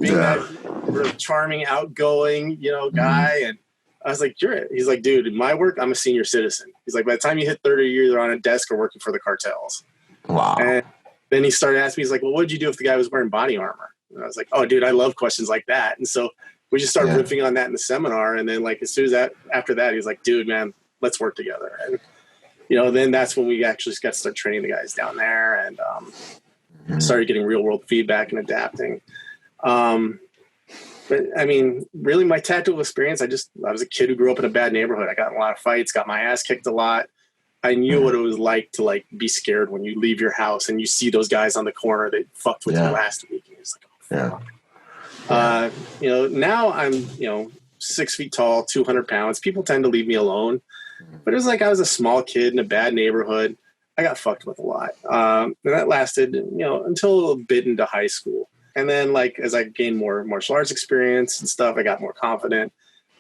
S2: being that sort of charming, outgoing, you know, guy. And I was like, he's like, dude, in my work, I'm a senior citizen. He's like, by the time you hit 30, you're either on a desk or working for the cartels.
S4: Wow.
S2: And then he started asking me, he's like, well, what would you do if the guy was wearing body armor? And I was like, oh, dude, I love questions like that. And so we just started riffing on that in the seminar. And then like, as soon as after that, he was like, dude, man, let's work together. And, you know, then that's when we actually got to start training the guys down there and started getting real world feedback and adapting. But I mean, really my tactical experience, I was a kid who grew up in a bad neighborhood. I got in a lot of fights, got my ass kicked a lot. I knew what it was like to like be scared when you leave your house and you see those guys on the corner that fucked with you last week. And it's like, oh, fuck. You know, now I'm, you know, 6 feet tall, 200 pounds. People tend to leave me alone, but it was like I was a small kid in a bad neighborhood. I got fucked with a lot. And that lasted, you know, until a bit into high school. And then like, as I gained more martial arts experience and stuff, I got more confident.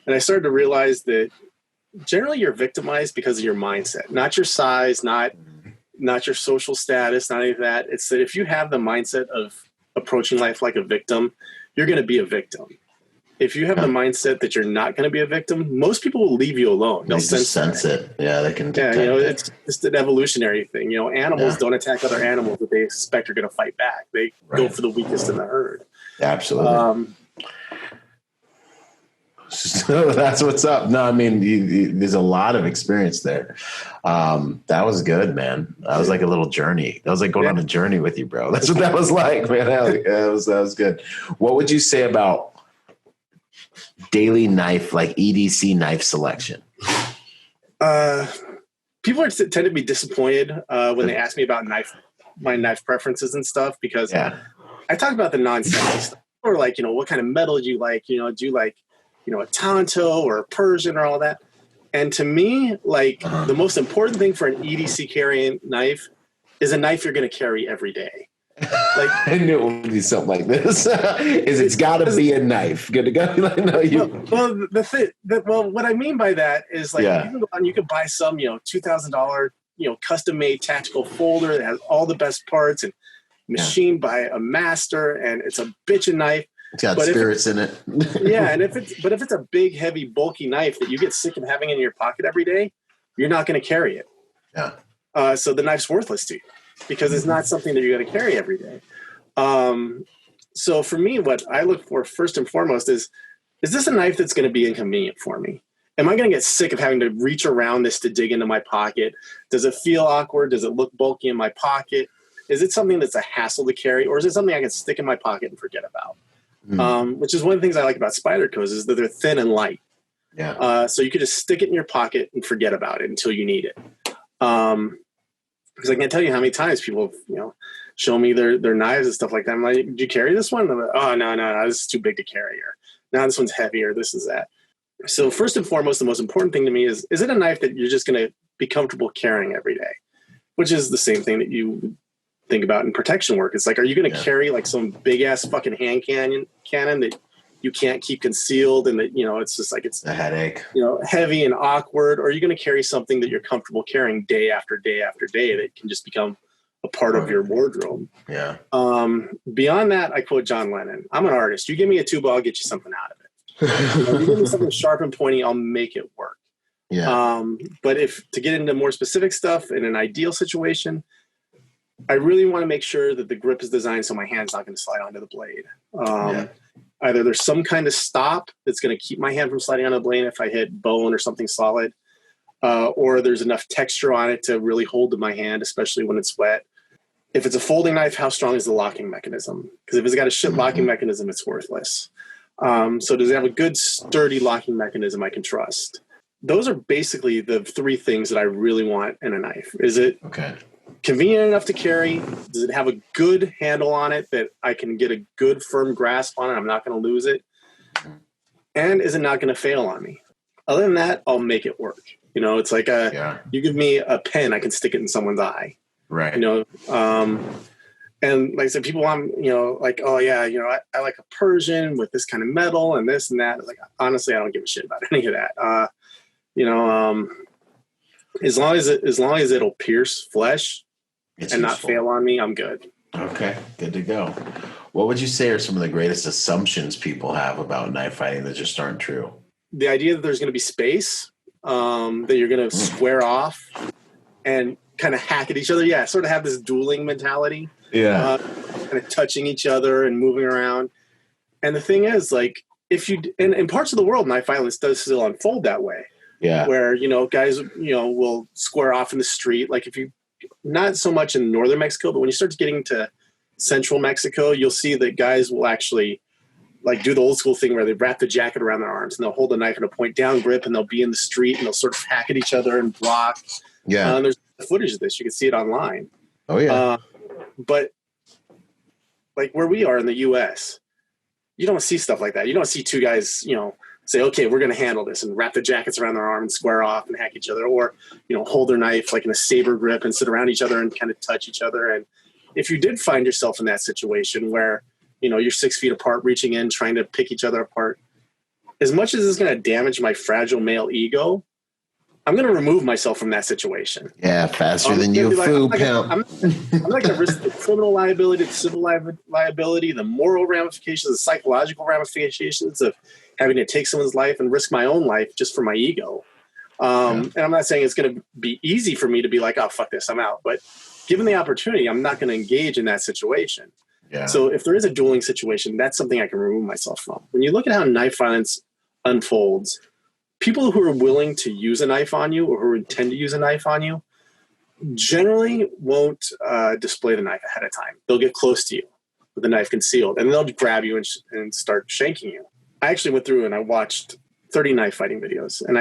S2: And I started to realize that generally you're victimized because of your mindset, not your size, not your social status, not any of that. It's that if you have the mindset of approaching life like a victim, you're going to be a victim. If you have the mindset that you're not going to be a victim, most people will leave you alone. They'll sense it.
S4: Yeah, they can.
S2: Yeah, you know, it's just an evolutionary thing. You know, animals don't attack other animals that they expect are going to fight back. They go for the weakest in the herd.
S4: Absolutely. So that's what's up. No, I mean, there's a lot of experience there. That was good, man. That was like a little journey. That was like going on a journey with you, bro. That's what that was like, man. That was good. What would you say about daily knife, like EDC knife selection?
S2: People tend to be disappointed when they ask me about my knife preferences and stuff, because I talk about the non-sexy stuff. Or like, you know, what kind of metal do you like? You know, do you like, you know, a Tonto or a Persian or all that? And to me, like the most important thing for an EDC carrying knife is a knife you're going to carry every day. Like,
S4: I knew it would be something like this. It's got to be a knife. Good to go. Like, no,
S2: well, what I mean by that is like you can go on, you can buy some, you know, $2,000, you know, custom made tactical folder that has all the best parts and machined by a master, and it's a bitchin' knife.
S4: It's got spirits in it.
S2: And if it's a big, heavy, bulky knife that you get sick of having in your pocket every day, you're not going to carry it.
S4: Yeah.
S2: So the knife's worthless to you because it's not something that you're going to carry every day. So for me, what I look for first and foremost is this a knife that's going to be inconvenient for me? Am I going to get sick of having to reach around this to dig into my pocket? Does it feel awkward? Does it look bulky in my pocket? Is it something that's a hassle to carry, or is it something I can stick in my pocket and forget about? Which is one of the things I like about Spydercos is that they're thin and light.
S4: Yeah.
S2: So you could just stick it in your pocket and forget about it until you need it. Because I can't tell you how many times people, you know, show me their knives and stuff like that. I'm like, did you carry this one? I'm like, oh, no, this is too big to carry. Or now this one's heavier. This is that. So first and foremost, the most important thing to me is it a knife that you're just going to be comfortable carrying every day? Which is the same thing that you think about in protection work. It's like, are you going to carry like some big ass fucking hand cannon that you can't keep concealed and that, you know, it's just like it's
S4: a headache,
S2: you know, heavy and awkward? Or are you going to carry something that you're comfortable carrying day after day after day that can just become a part of your wardrobe?
S4: Yeah.
S2: Beyond that, I quote John Lennon. I'm an artist. You give me a tuba, I'll get you something out of it. You know, you give me something sharp and pointy, I'll make it work.
S4: Yeah.
S2: But to get into more specific stuff in an ideal situation, I really want to make sure that the grip is designed so my hand's not going to slide onto the blade. Either there's some kind of stop that's going to keep my hand from sliding on the blade if I hit bone or something solid, or there's enough texture on it to really hold my hand, especially when it's wet. If it's a folding knife, how strong is the locking mechanism? Because if it's got a shit locking mechanism, it's worthless. So does it have a good, sturdy locking mechanism I can trust? Those are basically the three things that I really want in a knife. Is it convenient enough to carry? Does it have a good handle on it that I can get a good, firm grasp on it? I'm not going to lose it. And is it not going to fail on me? Other than that, I'll make it work. You know, it's like you give me a pen, I can stick it in someone's eye.
S4: Right.
S2: You know, and like I said, people want, you know, like, oh yeah, you know, I like a Persian with this kind of metal and this and that. Like, honestly, I don't give a shit about any of that. You know, as long as it'll pierce flesh and not fail on me, I'm good.
S4: Okay, good to go. What would you say are some of the greatest assumptions people have about knife fighting that just aren't true?
S2: The idea that there's going to be space, that you're going to square off and kind of hack at each other. Yeah, sort of have this dueling mentality. Yeah, kind of touching each other and moving around. And the thing is, like, if you in parts of the world, knife violence does still unfold that way. Yeah, where, you know, guys, you know, will square off in the street. Like, if you, not so much in northern Mexico, but when you start getting to central Mexico, you'll see that guys will actually like do the old school thing where they wrap the jacket around their arms and they'll hold the knife in a point down grip and they'll be in the street and they'll sort of hack at each other and block. Yeah, there's footage of this. You can see it online. Oh yeah, but like where we are in the U.S., you don't see stuff like that. You don't see two guys, you know, say, okay, we're going to handle this and wrap the jackets around their arm and square off and hack each other, or, you know, hold their knife like in a saber grip and sit around each other and kind of touch each other. And if you did find yourself in that situation where, you know, you're 6 feet apart, reaching in, trying to pick each other apart, as much as it's going to damage my fragile male ego, I'm going to remove myself from that situation.
S4: Yeah, faster than you, food pimp.
S2: I'm not going to risk the criminal liability, the civil liability, the moral ramifications, the psychological ramifications of having to take someone's life and risk my own life just for my ego. And I'm not saying it's going to be easy for me to be like, oh, fuck this, I'm out. But given the opportunity, I'm not going to engage in that situation. Yeah. So if there is a dueling situation, that's something I can remove myself from. When you look at how knife violence unfolds, people who are willing to use a knife on you or who intend to use a knife on you generally won't display the knife ahead of time. They'll get close to you with the knife concealed, and they'll grab you and start shanking you. I actually went through and I watched 30 knife fighting videos, and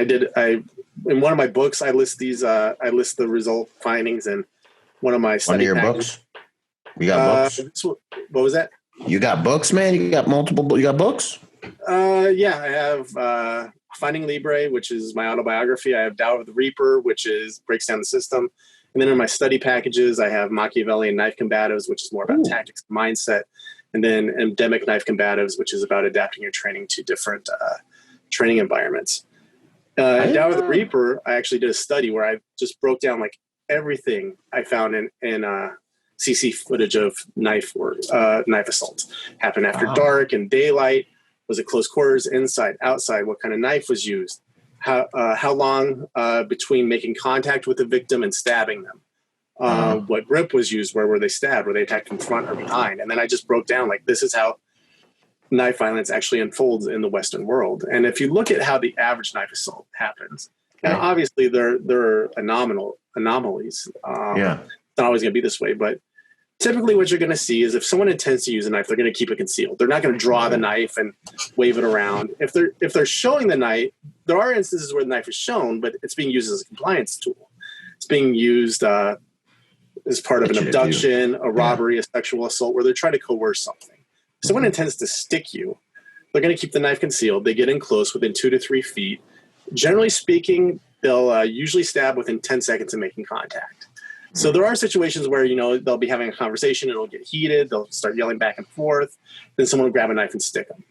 S2: in one of my books, I list the result findings in one of my study
S4: books. You got books?
S2: What was that?
S4: You got books, man? You got multiple? You got books?
S2: Yeah, I have Finding Libre, which is my autobiography. I have Tao of the Reaper, which breaks down the system. And then in my study packages, I have Machiavelli and Knife Combatives, which is more about tactics and mindset. And then Endemic Knife Combatives, which is about adapting your training to different training environments. Tao of the Reaper, I actually did a study where I just broke down like everything I found in CC footage of knife assaults. Happened after dark and daylight. Was it close quarters, inside, outside? What kind of knife was used? How long between making contact with the victim and stabbing them? What grip was used? Where were they stabbed? Were they attacked from front or behind? And then I just broke down, like, this is how knife violence actually unfolds in the Western world. And if you look at how the average knife assault happens, and obviously there are anomalies. It's not always going to be this way, but typically what you're going to see is if someone intends to use a knife, they're going to keep it concealed. They're not going to draw the knife and wave it around. If they're showing the knife, there are instances where the knife is shown, but it's being used as a compliance tool. It's being used as part of an abduction, a robbery, a sexual assault, where they're trying to coerce something. If someone intends to stick you, they're going to keep the knife concealed. They get in close within 2 to 3 feet. Generally speaking, they'll usually stab within 10 seconds of making contact. So there are situations where, you know, they'll be having a conversation, it'll get heated, they'll start yelling back and forth, then someone will grab a knife and stick them.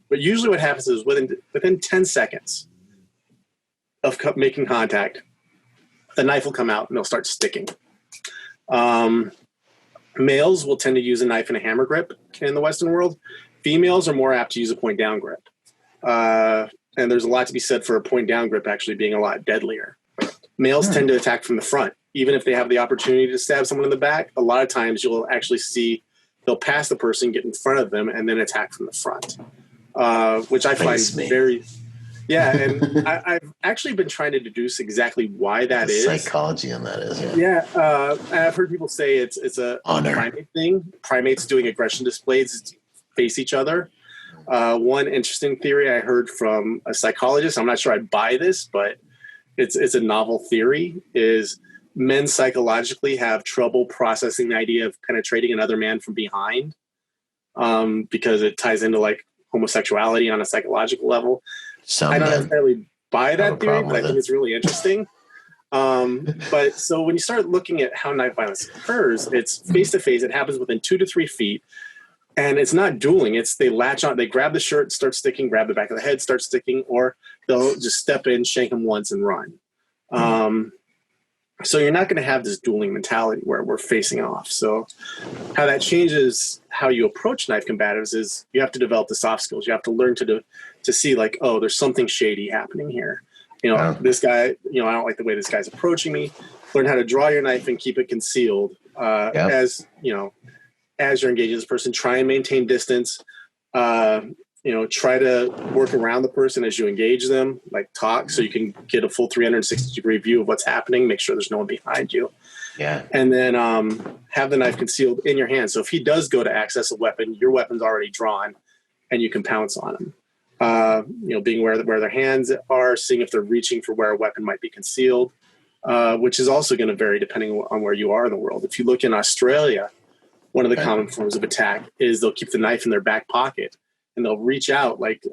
S2: But usually what happens is within 10 seconds of making contact, the knife will come out and they'll start sticking. Males will tend to use a knife in a hammer grip in the Western world. Females are more apt to use a point down grip. And there's a lot to be said for a point down grip actually being a lot deadlier. Males tend to attack from the front. Even if they have the opportunity to stab someone in the back, a lot of times you'll actually see they'll pass the person, get in front of them, and then attack from the front. which I find
S4: Face me.
S2: very, yeah. And I've actually been trying to deduce exactly why that is.
S4: Psychology on that is.
S2: Yeah. I've heard people say it's a
S4: Honor.
S2: primate thing. Primates doing aggression displays face each other. One interesting theory I heard from a psychologist, I'm not sure I buy this, but it's a novel theory, is men psychologically have trouble processing the idea of penetrating another man from behind, because it ties into like homosexuality on a psychological level. I don't necessarily buy that theory, but I think it's really interesting. But so when you start looking at how knife violence occurs, it's face to face. It happens within 2 to 3 feet. And it's not dueling. It's they latch on, they grab the shirt, start sticking, grab the back of the head, start sticking, or they'll just step in, shank them once and run. So you're not going to have this dueling mentality where we're facing off. So how that changes how you approach knife combatives is you have to develop the soft skills. You have to learn to see like, oh, there's something shady happening here. This guy, I don't like the way this guy's approaching me. Learn how to draw your knife and keep it concealed. As you're engaging this person, try and maintain distance. Try to work around the person as you engage them, like talk, so you can get a full 360-degree view of what's happening. Make sure there's no one behind you.
S4: Yeah.
S2: And then have the knife concealed in your hand. So if he does go to access a weapon, your weapon's already drawn, and you can pounce on him. Being aware where their hands are, seeing if they're reaching for where a weapon might be concealed, which is also going to vary depending on where you are in the world. If you look in Australia, one of the common forms of attack is they'll keep the knife in their back pocket and they'll reach out like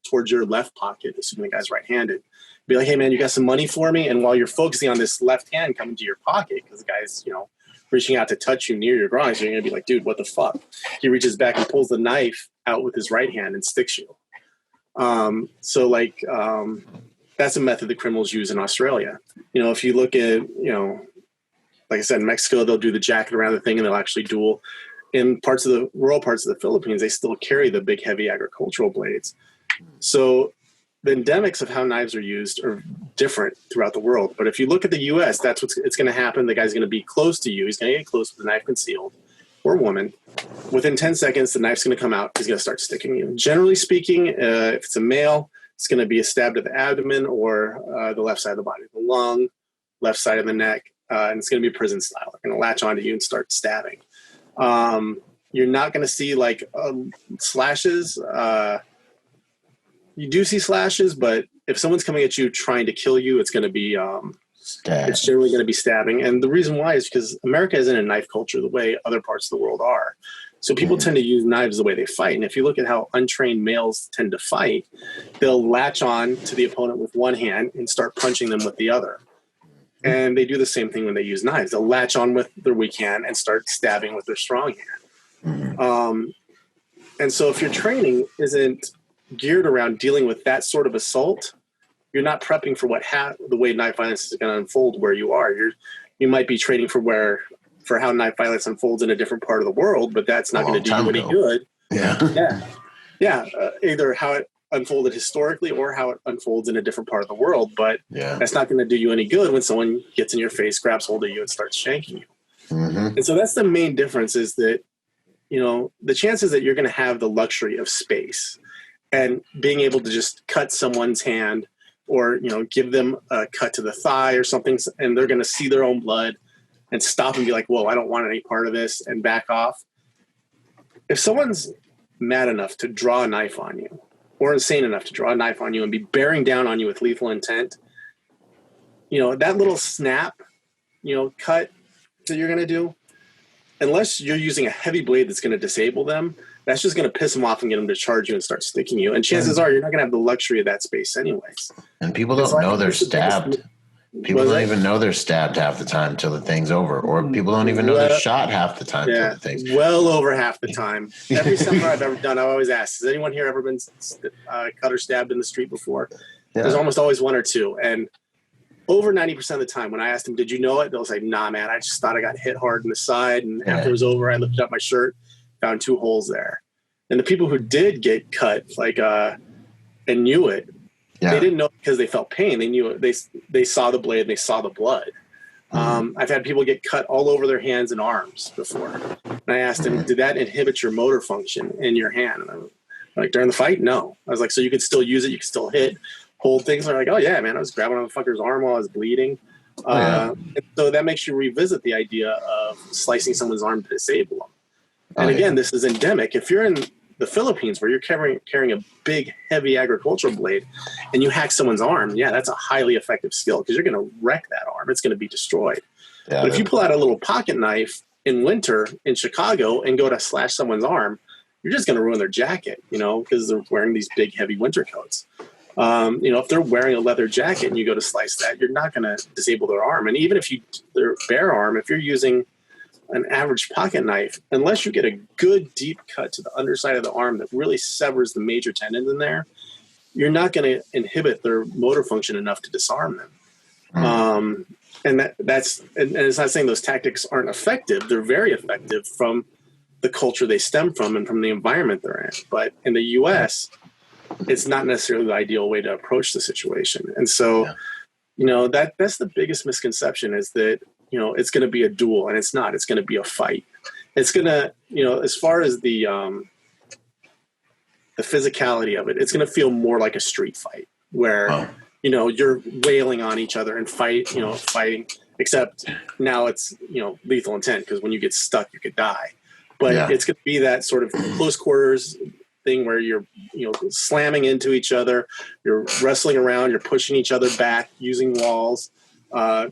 S2: towards your left pocket, assuming the guy's right-handed. Be like, hey man, you got some money for me? And while you're focusing on this left hand coming to your pocket, because the guy's, reaching out to touch you near your groin, so you're going to be like, dude, what the fuck? He reaches back and pulls the knife out with his right hand and sticks you. That's a method that criminals use in Australia. If you look at, like I said, in Mexico, they'll do the jacket around the thing and they'll actually duel. In rural parts of the Philippines, they still carry the big, heavy agricultural blades. So the endemics of how knives are used are different throughout the world. But if you look at the U.S., that's it's going to happen. The guy's going to be close to you. He's going to get close with the knife concealed, or woman. Within 10 seconds, the knife's going to come out. He's going to start sticking you. Generally speaking, if it's a male, it's going to be a stab to the abdomen or the left side of the body, the lung, left side of the neck. And it's going to be prison style. They're going to latch onto you and start stabbing. You're not going to see like slashes. You do see slashes, but if someone's coming at you trying to kill you, it's going to be it's generally going to be stabbing. And the reason why is because America isn't a knife culture the way other parts of the world are. So people tend to use knives the way they fight. And if you look at how untrained males tend to fight, they'll latch on to the opponent with one hand and start punching them with the other. And they do the same thing when they use knives. They'll latch on with their weak hand and start stabbing with their strong hand. And so if your training isn't geared around dealing with that sort of assault, you're not prepping for the way knife violence is going to unfold where you are. You might be training for how knife violence unfolds in a different part of the world, but that's not going to do you any good. Either how it unfolded historically or how it unfolds in a different part of the world, but that's not going to do you any good when someone gets in your face, grabs hold of you, and starts shanking you. And so that's the main difference, is that the chances that you're going to have the luxury of space and being able to just cut someone's hand or give them a cut to the thigh or something, and they're going to see their own blood and stop and be like, whoa, I don't want any part of this, and back off. If someone's mad enough to draw a knife on you, or insane enough to draw a knife on you and be bearing down on you with lethal intent, that little snap, cut that you're going to do, unless you're using a heavy blade that's going to disable them, that's just going to piss them off and get them to charge you and start sticking you. And chances are you're not going to have the luxury of that space anyways.
S4: And people don't know they're stabbed. People don't even know they're stabbed half the time till the thing's over. Or people don't even know they're shot half the time till the thing's
S2: well over half the time. Every seminar I've ever done, I always ask, has anyone here ever been cut or stabbed in the street before? There's almost always one or two. And over 90% of the time when I asked them, did you know it? They'll say, nah, man, I just thought I got hit hard in the side. And after it was over, I lifted up my shirt, found 2 holes there. And the people who did get cut, and knew it, they didn't know because they felt pain. They knew it. They saw the blade. They saw the blood. I've had people get cut all over their hands and arms before. And I asked them, did that inhibit your motor function in your hand? And Like during the fight? No. I was like, so you could still use it. You could still hold things. They're like, oh yeah, man, I was grabbing on the fucker's arm while I was bleeding. And so that makes you revisit the idea of slicing someone's arm to disable them. And again, this is endemic. If you're in the Philippines where you're carrying a big, heavy agricultural blade and you hack someone's arm, yeah, that's a highly effective skill because you're going to wreck that arm. It's going to be destroyed. Yeah, but if you pull out a little pocket knife in winter in Chicago and go to slash someone's arm, you're just going to ruin their jacket, because they're wearing these big, heavy winter coats. If they're wearing a leather jacket and you go to slice that, you're not going to disable their arm. And even if their bare arm, if you're using an average pocket knife, unless you get a good deep cut to the underside of the arm that really severs the major tendons in there, you're not going to inhibit their motor function enough to disarm them. And that's it's not saying those tactics aren't effective. They're very effective from the culture they stem from and from the environment they're in. But in the U.S., it's not necessarily the ideal way to approach the situation. And so, that's the biggest misconception is that, it's going to be a duel, and it's not. It's going to be a fight. It's going to, as far as the physicality of it, it's going to feel more like a street fight where, you're wailing on each other and fighting, except now it's, lethal intent because when you get stuck, you could die. But it's going to be that sort of close quarters thing where you're, slamming into each other, you're wrestling around, you're pushing each other back using walls.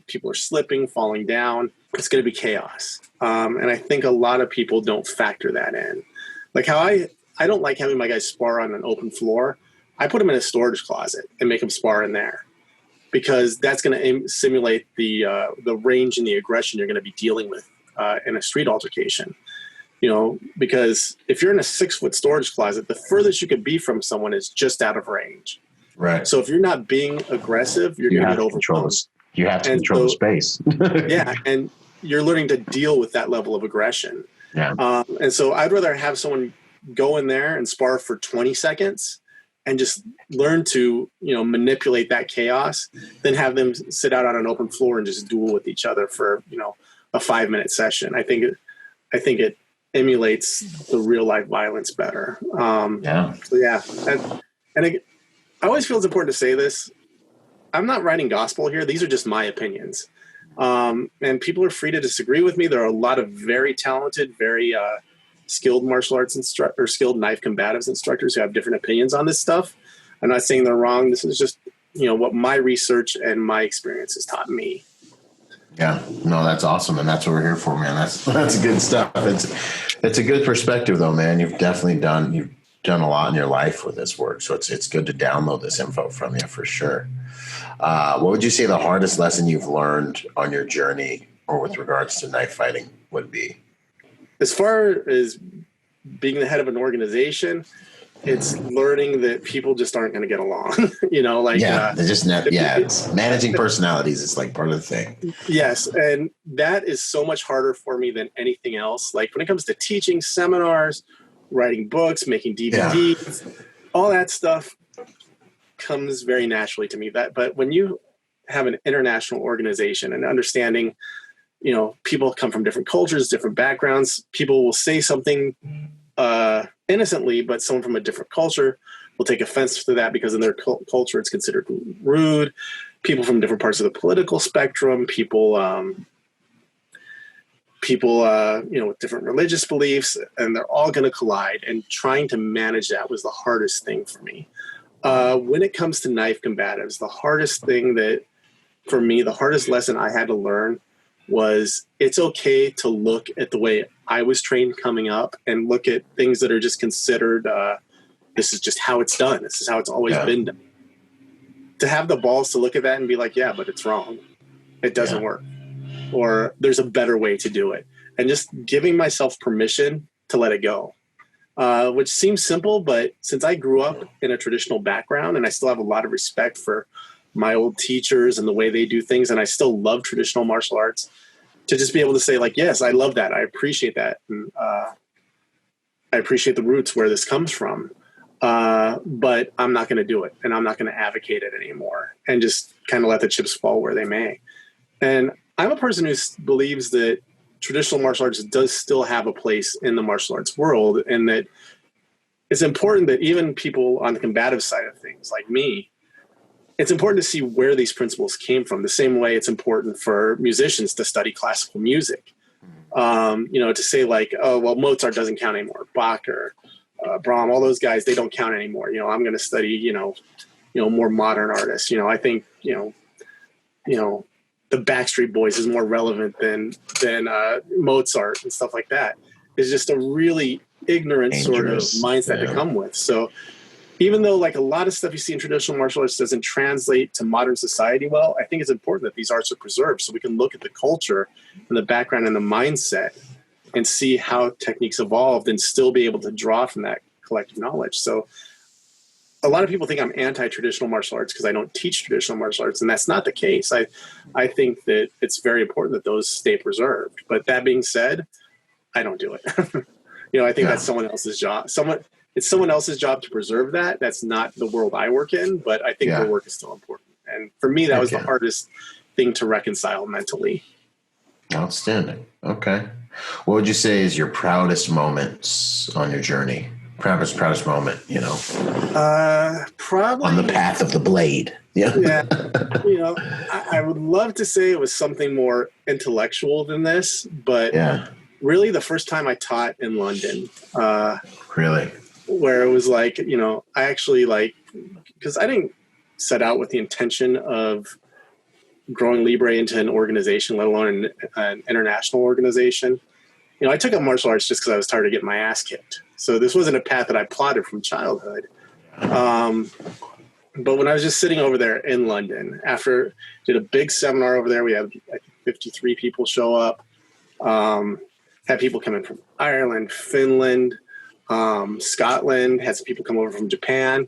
S2: People are slipping, falling down. It's going to be chaos. And I think a lot of people don't factor that in. Like how I don't like having my guys spar on an open floor. I put them in a storage closet and make them spar in there because that's going to simulate the range and the aggression you're going to be dealing with in a street altercation. Because if you're in a 6-foot storage closet, the furthest you could be from someone is just out of range.
S4: Right.
S2: So if you're not being aggressive, you're going to get overwhelmed.
S4: You have to control the space.
S2: Yeah, and you're learning to deal with that level of aggression.
S4: Yeah.
S2: And so I'd rather have someone go in there and spar for 20 seconds and just learn to, manipulate that chaos than have them sit out on an open floor and just duel with each other for, a 5-minute session. I think it emulates the real life violence better. I always feel it's important to say this. I'm not writing gospel here. These are just my opinions. And people are free to disagree with me. There are a lot of very talented, very skilled martial arts instructors, skilled knife combatives instructors who have different opinions on this stuff. I'm not saying they're wrong. This is just, what my research and my experience has taught me.
S4: Yeah, no, that's awesome. And that's what we're here for, man. That's good stuff. It's a good perspective though, man. You've done a lot in your life with this work. So it's good to download this info from you for sure. What would you say the hardest lesson you've learned on your journey or with regards to knife fighting would be?
S2: As far as being the head of an organization, it's learning that people just aren't going to get along.
S4: It's managing personalities is like part of the thing.
S2: Yes. And that is so much harder for me than anything else. Like when it comes to teaching seminars, writing books, making DVDs, all that stuff comes very naturally to me. But when you have an international organization and understanding, people come from different cultures, different backgrounds, people will say something innocently, but someone from a different culture will take offense to that because in their culture it's considered rude. People from different parts of the political spectrum, people with different religious beliefs, and they're all going to collide. And trying to manage that was the hardest thing for me. When it comes to knife combatives, the hardest lesson I had to learn was it's okay to look at the way I was trained coming up and look at things that are just considered, this is just how it's done. This is how it's always been done. To have the balls to look at that and be like, yeah, but it's wrong. It doesn't work. Or there's a better way to do it. And just giving myself permission to let it go, which seems simple, but since I grew up in a traditional background and I still have a lot of respect for my old teachers and the way they do things, and I still love traditional martial arts, to just be able to say like, yes, I love that. I appreciate that. And I appreciate the roots where this comes from. But I'm not going to do it, and I'm not going to advocate it anymore, and just kind of let the chips fall where they may. And I'm a person who believes that traditional martial arts does still have a place in the martial arts world, and that it's important that even people on the combative side of things like me, it's important to see where these principles came from. The same way it's important for musicians to study classical music. To say like, oh, well, Mozart doesn't count anymore. Bach or Brahms, all those guys, they don't count anymore. I'm going to study, more modern artists. I think, the Backstreet Boys is more relevant than Mozart and stuff like that. It's just a really ignorant sort of mindset to come with. So even though like a lot of stuff you see in traditional martial arts doesn't translate to modern society well, I think it's important that these arts are preserved so we can look at the culture and the background and the mindset and see how techniques evolved and still be able to draw from that collective knowledge. So a lot of people think I'm anti-traditional martial arts because I don't teach traditional martial arts, and that's not the case. I think that it's very important that those stay preserved. But that being said, I don't do it. I think that's someone else's job. It's someone else's job to preserve that. That's not the world I work in, but I think their work is still important. And for me, that was the hardest thing to reconcile mentally.
S4: Outstanding. Okay. What would you say is your proudest moments on your journey? Proudest moment,
S2: Probably
S4: on the path of the blade.
S2: Yeah. I would love to say it was something more intellectual than this, but really the first time I taught in London,
S4: really,
S2: where it was like, I actually because I didn't set out with the intention of growing Libre into an organization, let alone an international organization. I took up martial arts just because I was tired of getting my ass kicked. So this wasn't a path that I plotted from childhood. But when I was just sitting over there in London, did a big seminar over there, we had 53 people show up. Had people come in from Ireland, Finland, Scotland, had some people come over from Japan.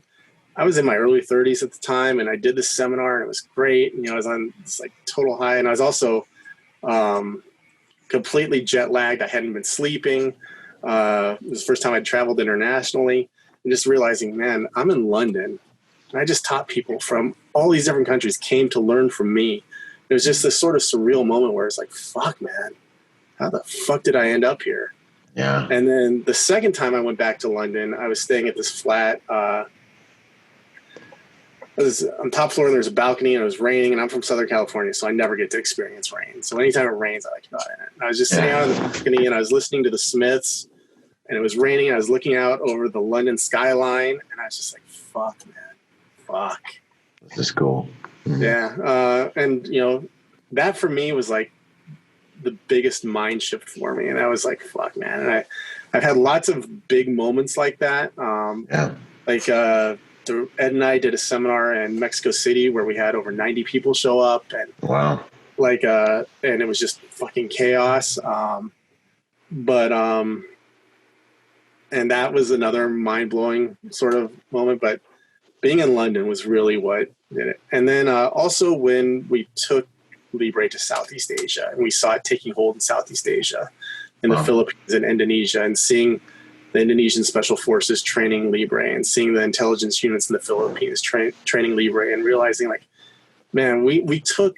S2: I was in my early 30s at the time, and I did this seminar, and it was great. And, I was on this total high, and I was also completely jet lagged. I hadn't been sleeping. It was the first time I'd traveled internationally, and just realizing, man, I'm in London, and I just taught people from all these different countries came to learn from me. It was just this sort of surreal moment where it's like, fuck, man, how the fuck did I end up here?
S4: Yeah.
S2: And then the second time I went back to London, I was staying at this flat. It was on top floor, and there's a balcony, and it was raining, and I'm from Southern California, so I never get to experience rain. So anytime it rains, I like to go in it. And I was just sitting out on the balcony, and I was listening to the Smiths, and it was raining, and I was looking out over the London skyline, and I was just like, fuck, man. Fuck.
S4: This is cool. Mm-hmm.
S2: Yeah. And, that for me was like the biggest mind shift for me. And I was like, fuck, man. And I've had lots of big moments like that. Ed and I did a seminar in Mexico City where we had over 90 people show up, and
S4: wow.
S2: And it was just fucking chaos. And that was another mind blowing sort of moment, but being in London was really what did it. And then also when we took Libre to Southeast Asia, and we saw it taking hold in Southeast Asia, in the Philippines and Indonesia, and seeing the Indonesian Special Forces training Libre, and seeing the intelligence units in the Philippines training Libre, and realizing man, we took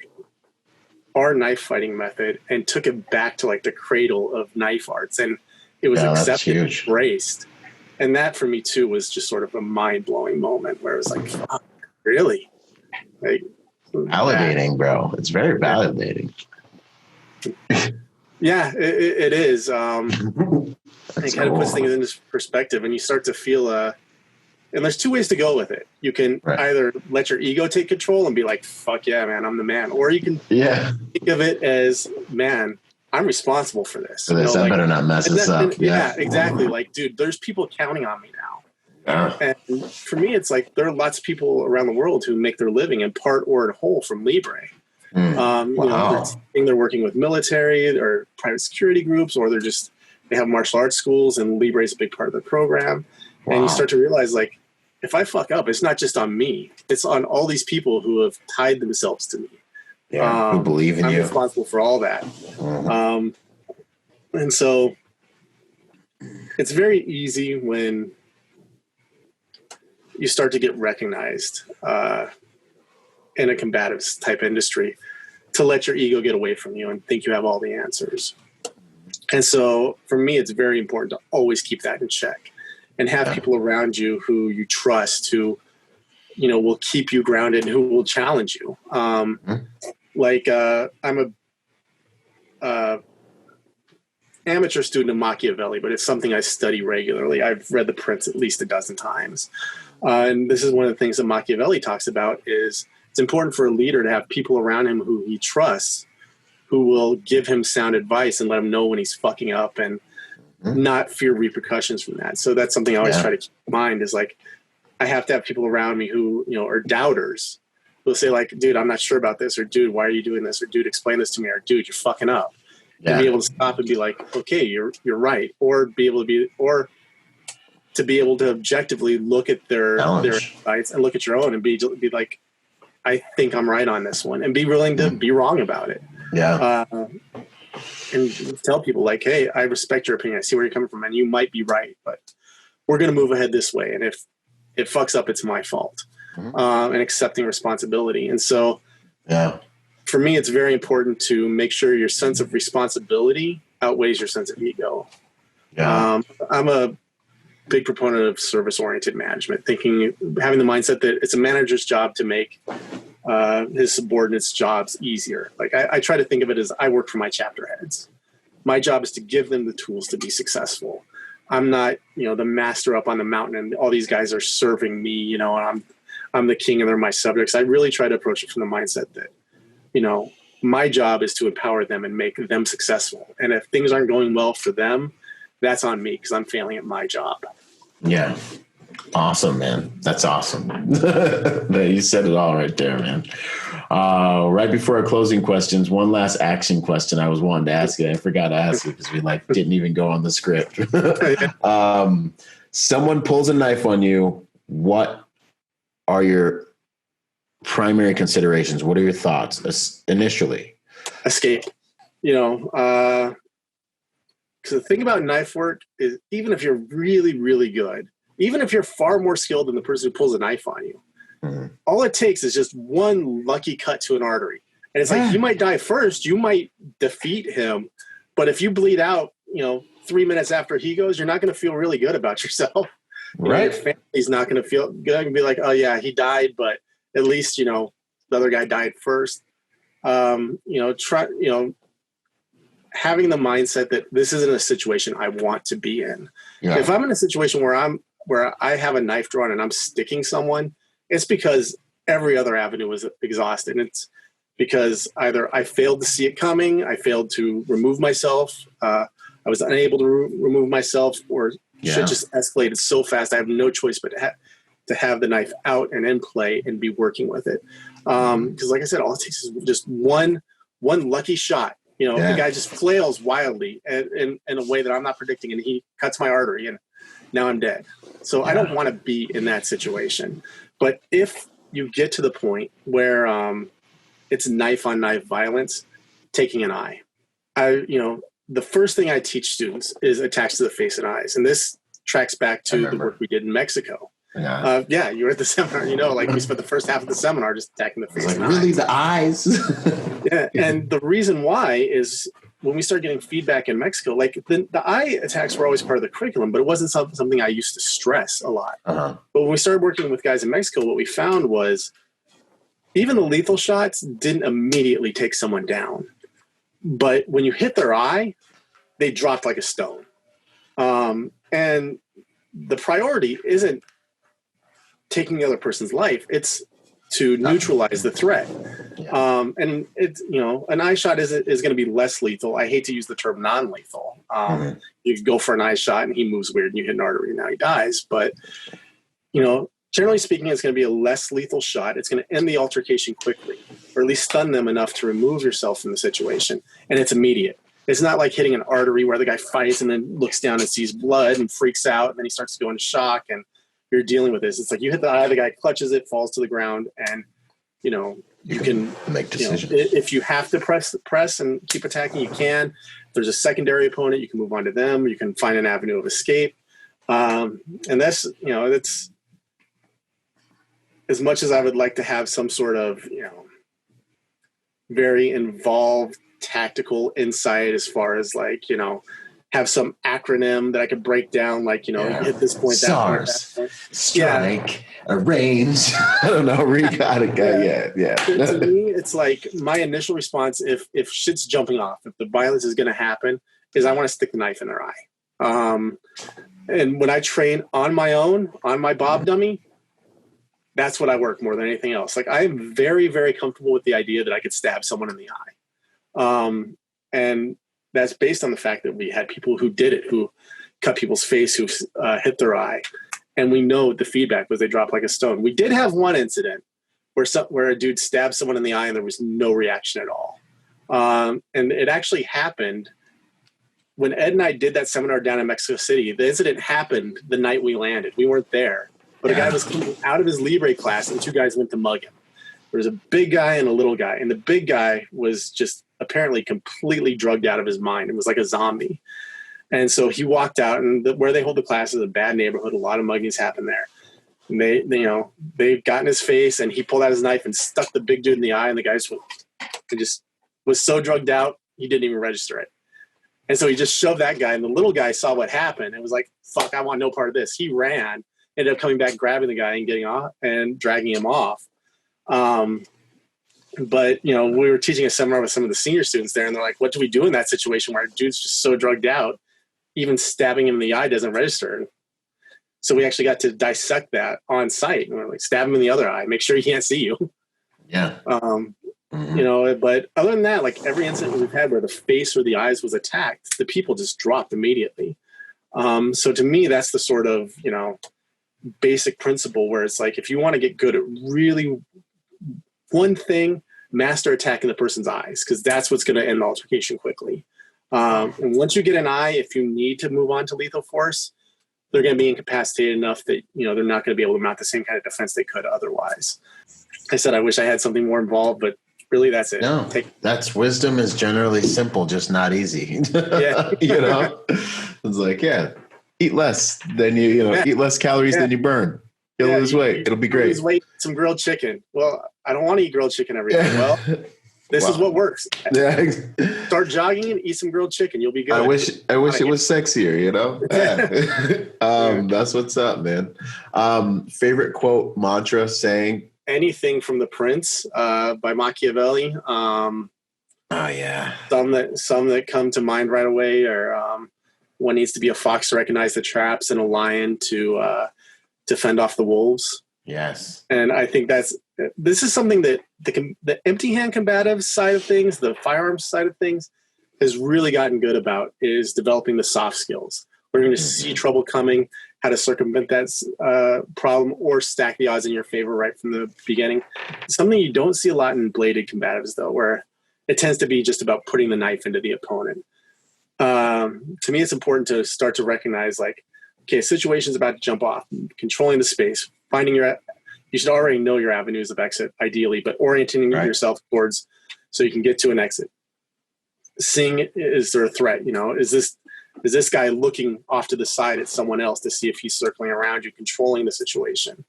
S2: our knife fighting method and took it back to the cradle of knife arts, and it was accepted and embraced. And that for me too was just sort of a mind blowing moment where it was like, fuck, really?
S4: Validating, bro. It's very validating.
S2: Yeah, it is. It kind of puts things into perspective, and you start to feel and there's two ways to go with it. You can either let your ego take control and be like, fuck yeah, man, I'm the man. Or you can think of it as, man, I'm responsible for this.
S4: I better not mess this up.
S2: Yeah, exactly. Dude, there's people counting on me now. And for me, it's there are lots of people around the world who make their living in part or in whole from Libre. They're working with military or private security groups, or they have martial arts schools, and Libre is a big part of the program. Wow. And you start to realize, if I fuck up, it's not just on me. It's on all these people who have tied themselves to me.
S4: Yeah, who believe in you.
S2: I'm responsible for all that. Mm-hmm. And so it's very easy when you start to get recognized in a combative type industry to let your ego get away from you and think you have all the answers. And so for me, it's very important to always keep that in check. and have people around you who you trust, who, will keep you grounded and who will challenge you. I'm a amateur student of Machiavelli, but it's something I study regularly. I've read The Prince at least a dozen times. And this is one of the things that Machiavelli talks about is it's important for a leader to have people around him who he trusts, who will give him sound advice and let him know when he's fucking up and not fear repercussions from that. So that's something I always try to keep in mind is like, I have to have people around me who, are doubters. Who'll say like, dude, I'm not sure about this, or dude, why are you doing this? Or dude, explain this to me, or dude, you're fucking up. And be able to stop and be like, okay, you're right. Or to be able to objectively look at their advice and look at your own and be like, I think I'm right on this one, and be willing to be wrong about it. Yeah. And tell people like, hey, I respect your opinion. I see where you're coming from, and you might be right, but we're going to move ahead this way. And if it fucks up, it's my fault. And accepting responsibility. And so, for me, it's very important to make sure your sense of responsibility outweighs your sense of ego. I'm a big proponent of service-oriented management, having the mindset that it's a manager's job to make his subordinates' jobs easier. Like I try to think of it as I work for my chapter heads. My job is to give them the tools to be successful. I'm not, the master up on the mountain and all these guys are serving me, and I'm the king and they're my subjects. I really try to approach it from the mindset that, my job is to empower them and make them successful. And if things aren't going well for them, that's on me because I'm failing at my job.
S4: Yeah. Awesome, man. That's awesome. You said it all right there, man. Right before our closing questions, one last action question I was wanting to ask you. I forgot to ask you because we didn't even go on the script. Someone pulls a knife on you. What are your primary considerations? What are your thoughts initially?
S2: Escape. Because the thing about knife work is even if you're really, really good, even if you're far more skilled than the person who pulls a knife on you, all it takes is just one lucky cut to an artery. And it's like, you might die first, you might defeat him, but if you bleed out, 3 minutes after he goes, you're not going to feel really good about yourself. Right. Your family's not going to feel good and be like, oh yeah, he died, but at least, the other guy died first. Having the mindset that this isn't a situation I want to be in. Yeah. If I'm in a situation where I have a knife drawn and I'm sticking someone, it's because every other avenue was exhausted. It's because either I failed to see it coming, I failed to remove myself, I was unable to remove myself, or shit just escalated so fast I have no choice but to have the knife out and in play and be working with it. Because like I said, all it takes is just one lucky shot. The guy just flails wildly in a way that I'm not predicting, and he cuts my artery, and now I'm dead. So I don't want to be in that situation. But if you get to the point where it's knife on knife violence, taking an eye. The first thing I teach students is attached to the face and eyes. And this tracks back to the work we did in Mexico. Yeah. You were at the seminar, we spent the first half of the seminar just attacking the face and
S4: really
S2: eyes.
S4: The eyes.
S2: Yeah. And the reason why is when we started getting feedback in Mexico, the eye attacks were always part of the curriculum, but it wasn't something I used to stress a lot. But when we started working with guys in Mexico, what we found was even the lethal shots didn't immediately take someone down. But when you hit their eye, they dropped like a stone. And the priority isn't taking the other person's life. It's to neutralize the threat. And it's, an eye shot is going to be less lethal. I hate to use the term non-lethal. You could go for an eye shot and he moves weird and you hit an artery and now he dies. But, generally speaking, it's going to be a less lethal shot. It's going to end the altercation quickly, or at least stun them enough to remove yourself from the situation. And it's immediate. It's not like hitting an artery where the guy fights and then looks down and sees blood and freaks out. And then he starts to go into shock and you're dealing with this. It's like you hit the eye, the guy clutches it, falls to the ground, and, you can
S4: make decisions.
S2: If you have to press and keep attacking, you can. If there's a secondary opponent, you can move on to them. You can find an avenue of escape. And that's, it's as much as I would like to have some sort of, very involved tactical insight as far as have some acronym that I could break down, like, you hit this point, that point, that
S4: SARS,
S2: point.
S4: strike, arrange. I don't know. Yeah.
S2: To me, it's like my initial response, if shit's jumping off, if the violence is going to happen, is I want to stick the knife in their eye. And when I train on my own, on my Babb dummy, that's what I work more than anything else. Like, I am very, very comfortable with the idea that I could stab someone in the eye. And that's based on the fact that we had people who did it, who cut people's face, who hit their eye. And we know the feedback was they dropped like a stone. We did have one incident where a dude stabbed someone in the eye and there was no reaction at all. And it actually happened when Ed and I did that seminar down in Mexico City. The incident happened the night we landed. We weren't there. But a guy was coming out of his Libre class and two guys went to mug him. There was a big guy and a little guy. And the big guy was just apparently completely drugged out of his mind. It was like a zombie. And so he walked out, and where they hold the class is a bad neighborhood. A lot of muggings happen there. And they got in his face, and he pulled out his knife and stuck the big dude in the eye. And the guy just was so drugged out, he didn't even register it. And so he just shoved that guy, and the little guy saw what happened and was like, fuck, I want no part of this. He ran, ended up coming back, grabbing the guy and getting off and dragging him off. But, we were teaching a seminar with some of the senior students there, and they're like, what do we do in that situation where a dude's just so drugged out, even stabbing him in the eye doesn't register? So we actually got to dissect that on site. And we're like, stab him in the other eye, make sure he can't see you.
S4: Yeah.
S2: But other than that, like every incident we've had where the face or the eyes was attacked, the people just dropped immediately. So to me, that's the sort of, basic principle where it's like, if you want to get good at really one thing, master attacking the person's eyes, because that's what's going to end the altercation quickly. And once you get an eye, if you need to move on to lethal force, they're going to be incapacitated enough that, they're not going to be able to mount the same kind of defense they could otherwise. I said, I wish I had something more involved, but really that's it.
S1: No, that's wisdom is generally simple, just not easy.
S2: Yeah.
S4: It's like, eat less than eat less calories than you burn. You'll lose weight. It'll be great.
S2: Lose weight, some grilled chicken. Well, I don't want to eat grilled chicken every day. Well, this is what works.
S4: Yeah.
S2: Start jogging and eat some grilled chicken. You'll be good.
S4: I wish it was sexier, That's what's up, man. Favorite quote, mantra, saying?
S2: Anything from The Prince by Machiavelli.
S1: Oh yeah.
S2: Some that come to mind right away are one needs to be a fox to recognize the traps and a lion to fend off the wolves.
S1: Yes.
S2: And I think this is something that the empty hand combative side of things, the firearms side of things, has really gotten good about, is developing the soft skills. We're going to see trouble coming, how to circumvent that problem or stack the odds in your favor right from the beginning. Something you don't see a lot in bladed combatives, though, where it tends to be just about putting the knife into the opponent. To me, it's important to start to recognize, like, okay, a situation's about to jump off, controlling the space, finding you should already know your avenues of exit, ideally, but orienting yourself towards so you can get to an exit. Seeing, is there a threat? Is this guy looking off to the side at someone else to see if he's circling around you, controlling the situation?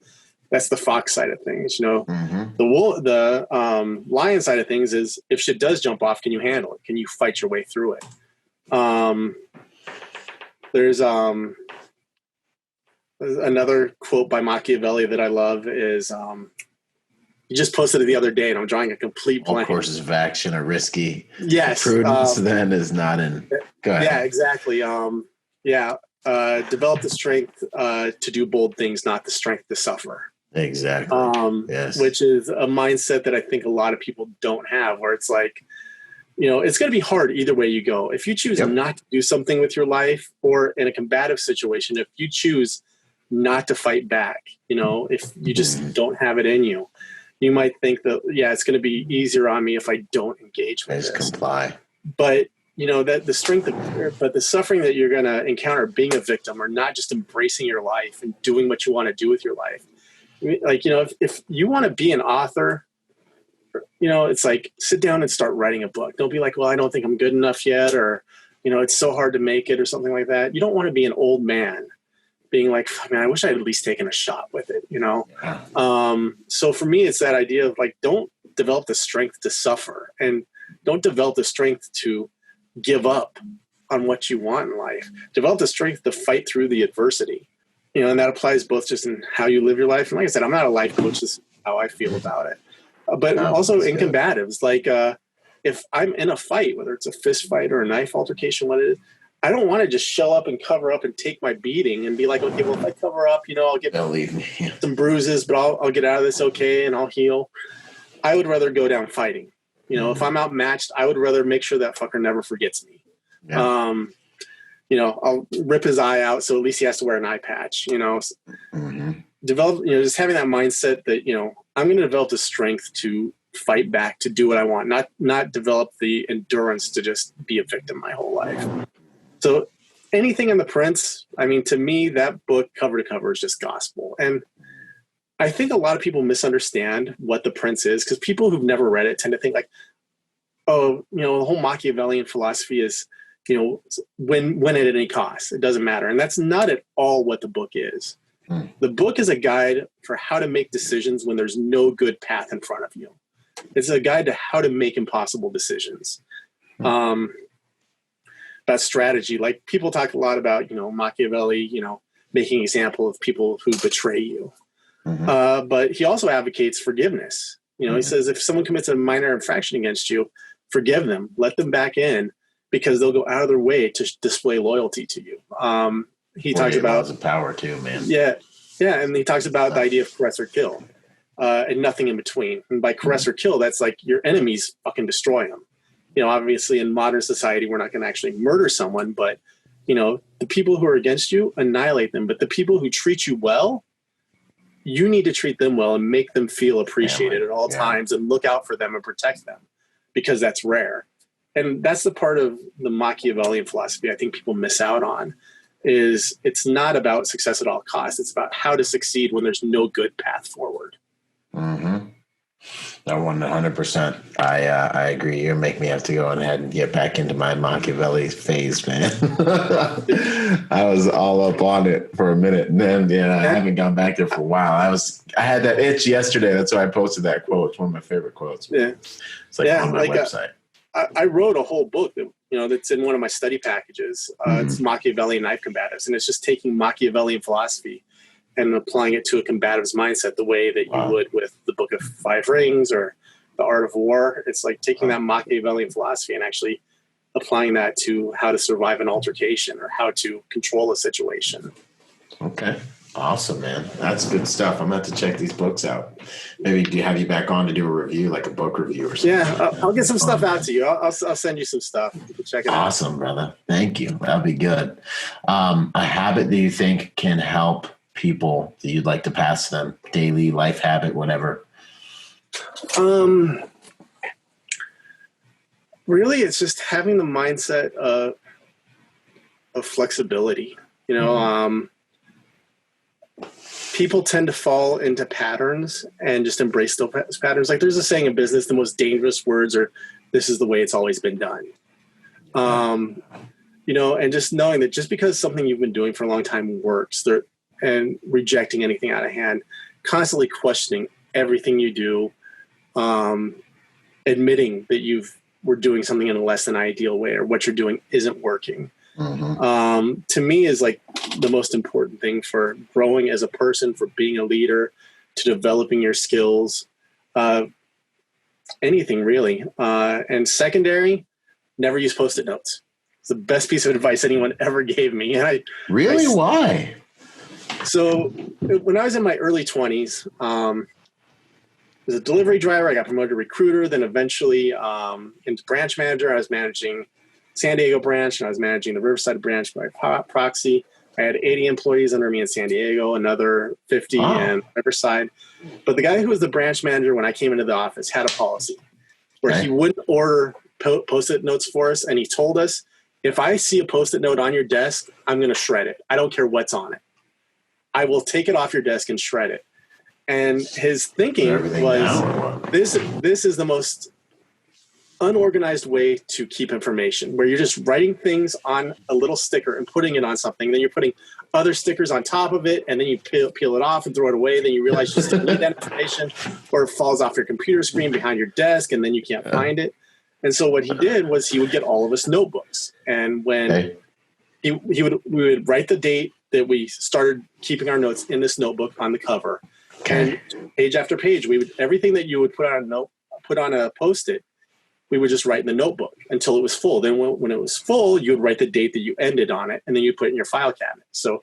S2: That's the fox side of things. The lion side of things is, if shit does jump off, can you handle it? Can you fight your way through it? There's another quote by Machiavelli that I love is, you just posted it the other day, and I'm drawing a complete blank.
S1: All courses of action are risky.
S2: Yes.
S1: Prudence then is not in. Go ahead.
S2: Yeah, exactly. Develop the strength to do bold things, not the strength to suffer.
S1: Exactly. Yes.
S2: Which is a mindset that I think a lot of people don't have, where it's like, it's going to be hard either way you go. If you choose not to do something with your life, or in a combative situation, if you choose not to fight back, if you just don't have it in you, you might think that, it's going to be easier on me if I don't engage with
S1: Just
S2: this.
S1: comply.
S2: But, that the strength but the suffering that you're going to encounter being a victim, or not just embracing your life and doing what you want to do with your life. Like, if you want to be an author, it's like, sit down and start writing a book. Don't be like, well, I don't think I'm good enough yet, or, it's so hard to make it, or something like that. You don't want to be an old man being like, man, I wish I had at least taken a shot with it, So for me, it's that idea of like, don't develop the strength to suffer, and don't develop the strength to give up. on what you want in life. Develop the strength to fight through the adversity. And that applies both just in how you live your life. And like I said, I'm not a life coach. This is how I feel about it. But also in combatives, like if I'm in a fight, whether it's a fist fight or a knife altercation, what it is, I don't want to just show up and cover up and take my beating and be like, okay, well, if I cover up, I'll get some bruises, but I'll get out of this okay and I'll heal. I would rather go down fighting. If I'm outmatched, I would rather make sure that fucker never forgets me. Yeah. I'll rip his eye out, so at least he has to wear an eye patch. Develop, just having that mindset that I'm going to develop the strength to fight back, to do what I want, not develop the endurance to just be a victim my whole life. So anything in The Prince, I mean, to me, that book cover to cover is just gospel. And I think a lot of people misunderstand what The Prince is, because people who've never read it tend to think like, oh, the whole Machiavellian philosophy is, win at any cost. It doesn't matter. And that's not at all what the book is. The book is a guide for how to make decisions when there's no good path in front of you. It's a guide to how to make impossible decisions. About strategy. Like people talk a lot about, Machiavelli, making an example of people who betray you. But he also advocates forgiveness. He says if someone commits a minor infraction against you, forgive them, let them back in, because they'll go out of their way to display loyalty to you. He talks about
S4: the power too, man.
S2: Yeah. And he talks about the idea of caress or kill, and nothing in between. And by caress or kill, that's like your enemies fucking destroy them. Obviously in modern society, we're not going to actually murder someone, but the people who are against you, annihilate them. But the people who treat you well, you need to treat them well and make them feel appreciated at all times, and look out for them and protect them, because that's rare. And that's the part of the Machiavellian philosophy I think people miss out on, is it's not about success at all costs. It's about how to succeed when there's no good path forward.
S4: I 100%. I agree. You're making me have to go ahead and get back into my Machiavelli phase, man. I was all up on it for a minute, and then I haven't gone back there for a while. I had that itch yesterday. That's why I posted that quote. It's one of my favorite quotes. Yeah, it's like on my website.
S2: I wrote a whole book that that's in one of my study packages. It's Machiavellian Knife Combatives, and it's just taking Machiavellian philosophy and applying it to a combative's mindset, the way that you would with the Book of Five Rings or The Art of War. It's like taking that Machiavellian philosophy and actually applying that to how to survive an altercation or how to control a situation.
S4: Okay. Awesome, man. That's good stuff. I'm going to have to check these books out. Maybe have you back on to do a review, like a book review or something.
S2: Yeah, I'll get some stuff out to you. I'll send you some stuff. You can check it out.
S4: Awesome, brother. Thank you. That'll be good. A habit that you think can help people that you'd like to pass them, daily life habit, whatever?
S2: Really, it's just having the mindset of flexibility. People tend to fall into patterns and just embrace those patterns. Like there's a saying in business, the most dangerous words are, "This is the way it's always been done." And just knowing that just because something you've been doing for a long time works, and rejecting anything out of hand, constantly questioning everything you do, admitting that we're doing something in a less than ideal way, or what you're doing isn't working. To me is like the most important thing for growing as a person, for being a leader, to developing your skills, anything really. And secondary, never use Post-it notes. It's the best piece of advice anyone ever gave me. And
S4: Why?
S2: So when I was in my early 20s, as a delivery driver, I got promoted to recruiter, then eventually into branch manager. I was managing San Diego branch, and I was managing the Riverside branch by proxy. I had 80 employees under me in San Diego, another 50 in Riverside. But the guy who was the branch manager when I came into the office had a policy where he wouldn't order Post-it notes for us, and he told us, if I see a Post-it note on your desk, I'm going to shred it. I don't care what's on it. I will take it off your desk and shred it. And his thinking was, this is the most unorganized way to keep information, where you're just writing things on a little sticker and putting it on something. Then you're putting other stickers on top of it, and then you peel it off and throw it away. Then you realize you still need that information, or it falls off your computer screen behind your desk, and then you can't find it. And so what he did was he would get all of us notebooks. And when we would write the date that we started keeping our notes in this notebook on the cover. And page after page, everything that you would put on a Post-it, we would just write in the notebook until it was full. Then when it was full, you would write the date that you ended on it, and then you put it in your file cabinet. So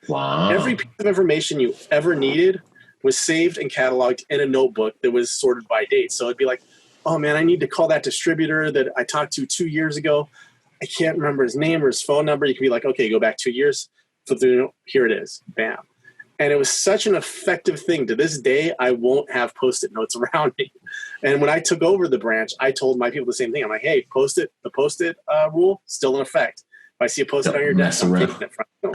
S2: every piece of information you ever needed was saved and cataloged in a notebook that was sorted by date. So it'd be like, oh man, I need to call that distributor that I talked to 2 years ago. I can't remember his name or his phone number. You can be like, okay, go back 2 years. Here it is. Bam. And it was such an effective thing. To this day, I won't have Post-it notes around me. And when I took over the branch, I told my people the same thing. I'm like, hey, the Post-it rule, still in effect. If I see a Post-it on your desk, I'm taking it from you.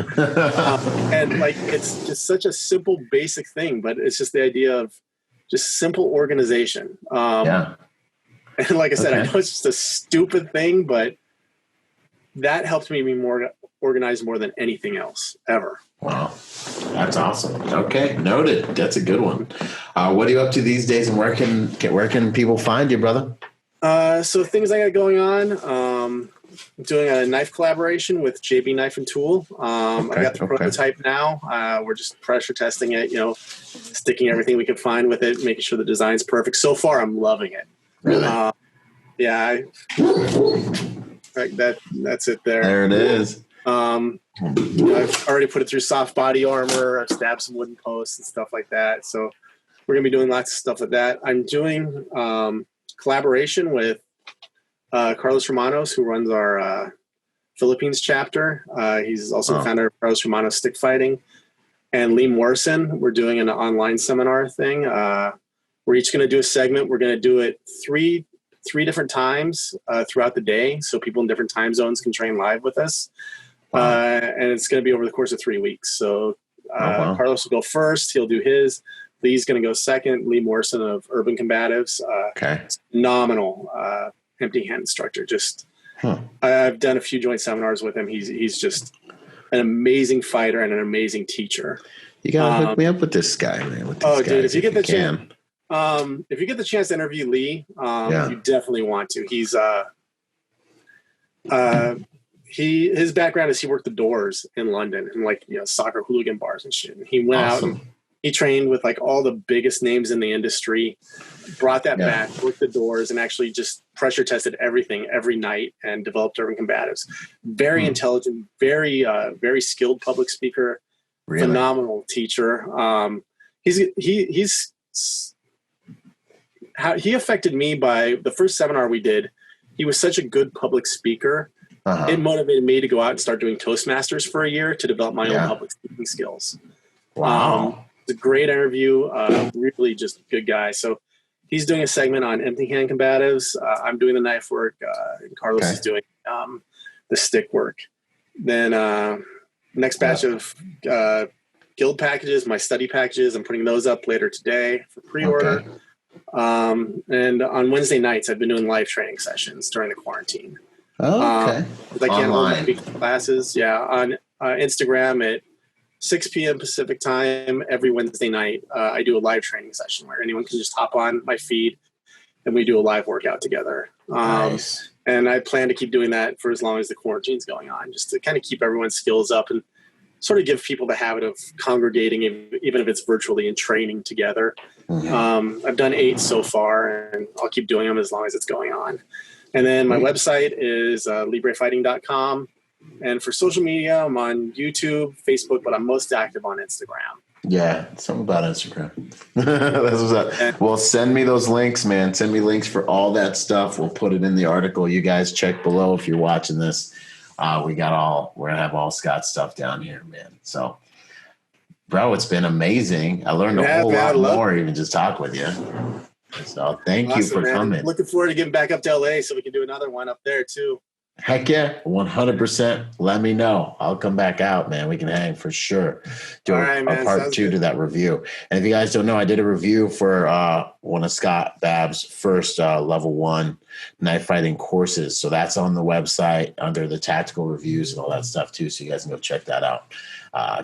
S2: And like, it's just such a simple, basic thing, but it's just the idea of just simple organization. And like I said, I know it's just a stupid thing, but that helped me be more organized more than anything else ever.
S4: Wow. That's awesome. Okay. Noted. That's a good one. What are you up to these days, and where can people find you, brother?
S2: So things I got going on, I'm doing a knife collaboration with JB Knife and Tool. I got the prototype now. We're just pressure testing it, sticking everything we can find with it, making sure the design's perfect. So far, I'm loving it.
S4: Really?
S2: That's it there.
S4: There it is.
S2: I've already put it through soft body armor. I've stabbed some wooden posts and stuff like that. So we're going to be doing lots of stuff like that. I'm doing collaboration with Carlos Romanos, who runs our Philippines chapter. He's also the founder of Carlos Romanos Stick Fighting. And Leigh Morrison. We're doing an online seminar thing. We're each going to do a segment. We're going to do it three different times throughout the day, so people in different time zones can train live with us. And it's going to be over the course of 3 weeks. So Carlos will go first. He'll do his. Lee's going to go second. Leigh Morrison of Urban Combatives. Phenomenal empty hand instructor. I've done a few joint seminars with him. He's just an amazing fighter and an amazing teacher.
S4: You got to hook me up with this guy, man.
S2: Dude, if you get the chance. If you get the chance to interview Leigh, you definitely want to. He's his background is he worked the doors in London and soccer hooligan bars and shit. And he went out and he trained with like all the biggest names in the industry, brought that back, worked the doors, and actually just pressure tested everything every night and developed Urban Combatives. Very intelligent, very very skilled public speaker, phenomenal teacher. He affected me by the first seminar we did. He was such a good public speaker. It motivated me to go out and start doing Toastmasters for a year to develop my own public speaking skills.
S4: Wow.
S2: It's a great interview. Really just a good guy. So he's doing a segment on empty hand combatives. I'm doing the knife work. And Carlos is doing the stick work. Then next batch of guild packages, my study packages, I'm putting those up later today for pre-order. And on Wednesday nights, I've been doing live training sessions during the quarantine. I can't hold my classes. On Instagram at 6 p.m. Pacific time every Wednesday night. I do a live training session where anyone can just hop on my feed and we do a live workout together.
S4: Nice.
S2: And I plan to keep doing that for as long as the quarantine's going on, just to kind of keep everyone's skills up and sort of give people the habit of congregating, even if it's virtually, and training together. I've done 8 so far, and I'll keep doing them as long as it's going on. And then my website is librefighting.com. And for social media, I'm on YouTube, Facebook, but I'm most active on Instagram.
S4: Yeah, something about Instagram. That's what's up. Well, send me those links, man. Send me links for all that stuff. We'll put it in the article. You guys check below if you're watching this. We're gonna have all Scott's stuff down here, man. So, bro, it's been amazing. I learned a whole lot more even just talk with you. So thank you for coming.
S2: Looking forward to getting back up to LA so we can do another one up there too.
S4: Heck yeah, 100%. Let me know. I'll come back out, man. We can hang for sure. Do a part 2 to that review. And if you guys don't know, I did a review for one of Scott Babb's first level 1 knife fighting courses. So that's on the website under the tactical reviews and all that stuff too. So you guys can go check that out.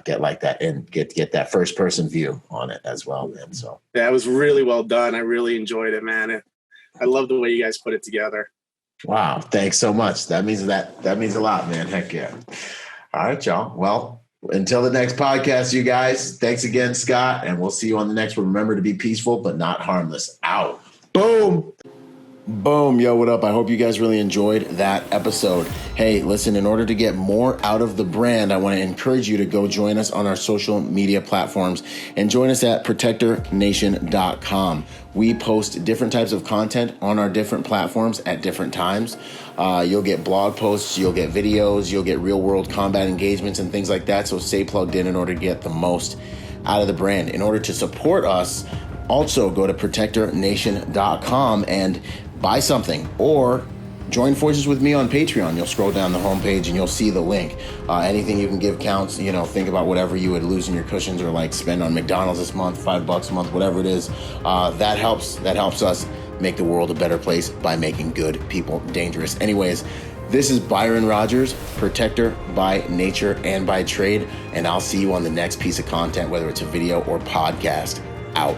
S4: Get like that and get that first person view on it as well, man. So yeah,
S2: it was really well done. I really enjoyed it, man. I love the way you guys put it together.
S4: Wow. Thanks so much. That means a lot, man. Heck yeah. All right, y'all. Well, until the next podcast, you guys, thanks again, Scott. And we'll see you on the next one. Remember to be peaceful, but not harmless. Out. Boom. Boom. Yo, what up? I hope you guys really enjoyed that episode. Hey, listen, in order to get more out of the brand, I want to encourage you to go join us on our social media platforms and join us at protectornation.com. We post different types of content on our different platforms at different times. You'll get blog posts, you'll get videos, you'll get real world combat engagements and things like that. So stay plugged in order to get the most out of the brand. In order to support us, also go to protectornation.com and buy something, or join forces with me on Patreon. You'll scroll down the homepage and you'll see the link. Anything you can give counts. Think about whatever you would lose in your cushions or like spend on McDonald's this month, $5 a month, whatever it is. That helps us make the world a better place by making good people dangerous. Anyways, this is Byron Rodgers, protector by nature and by trade, and I'll see you on the next piece of content, whether it's a video or podcast. Out.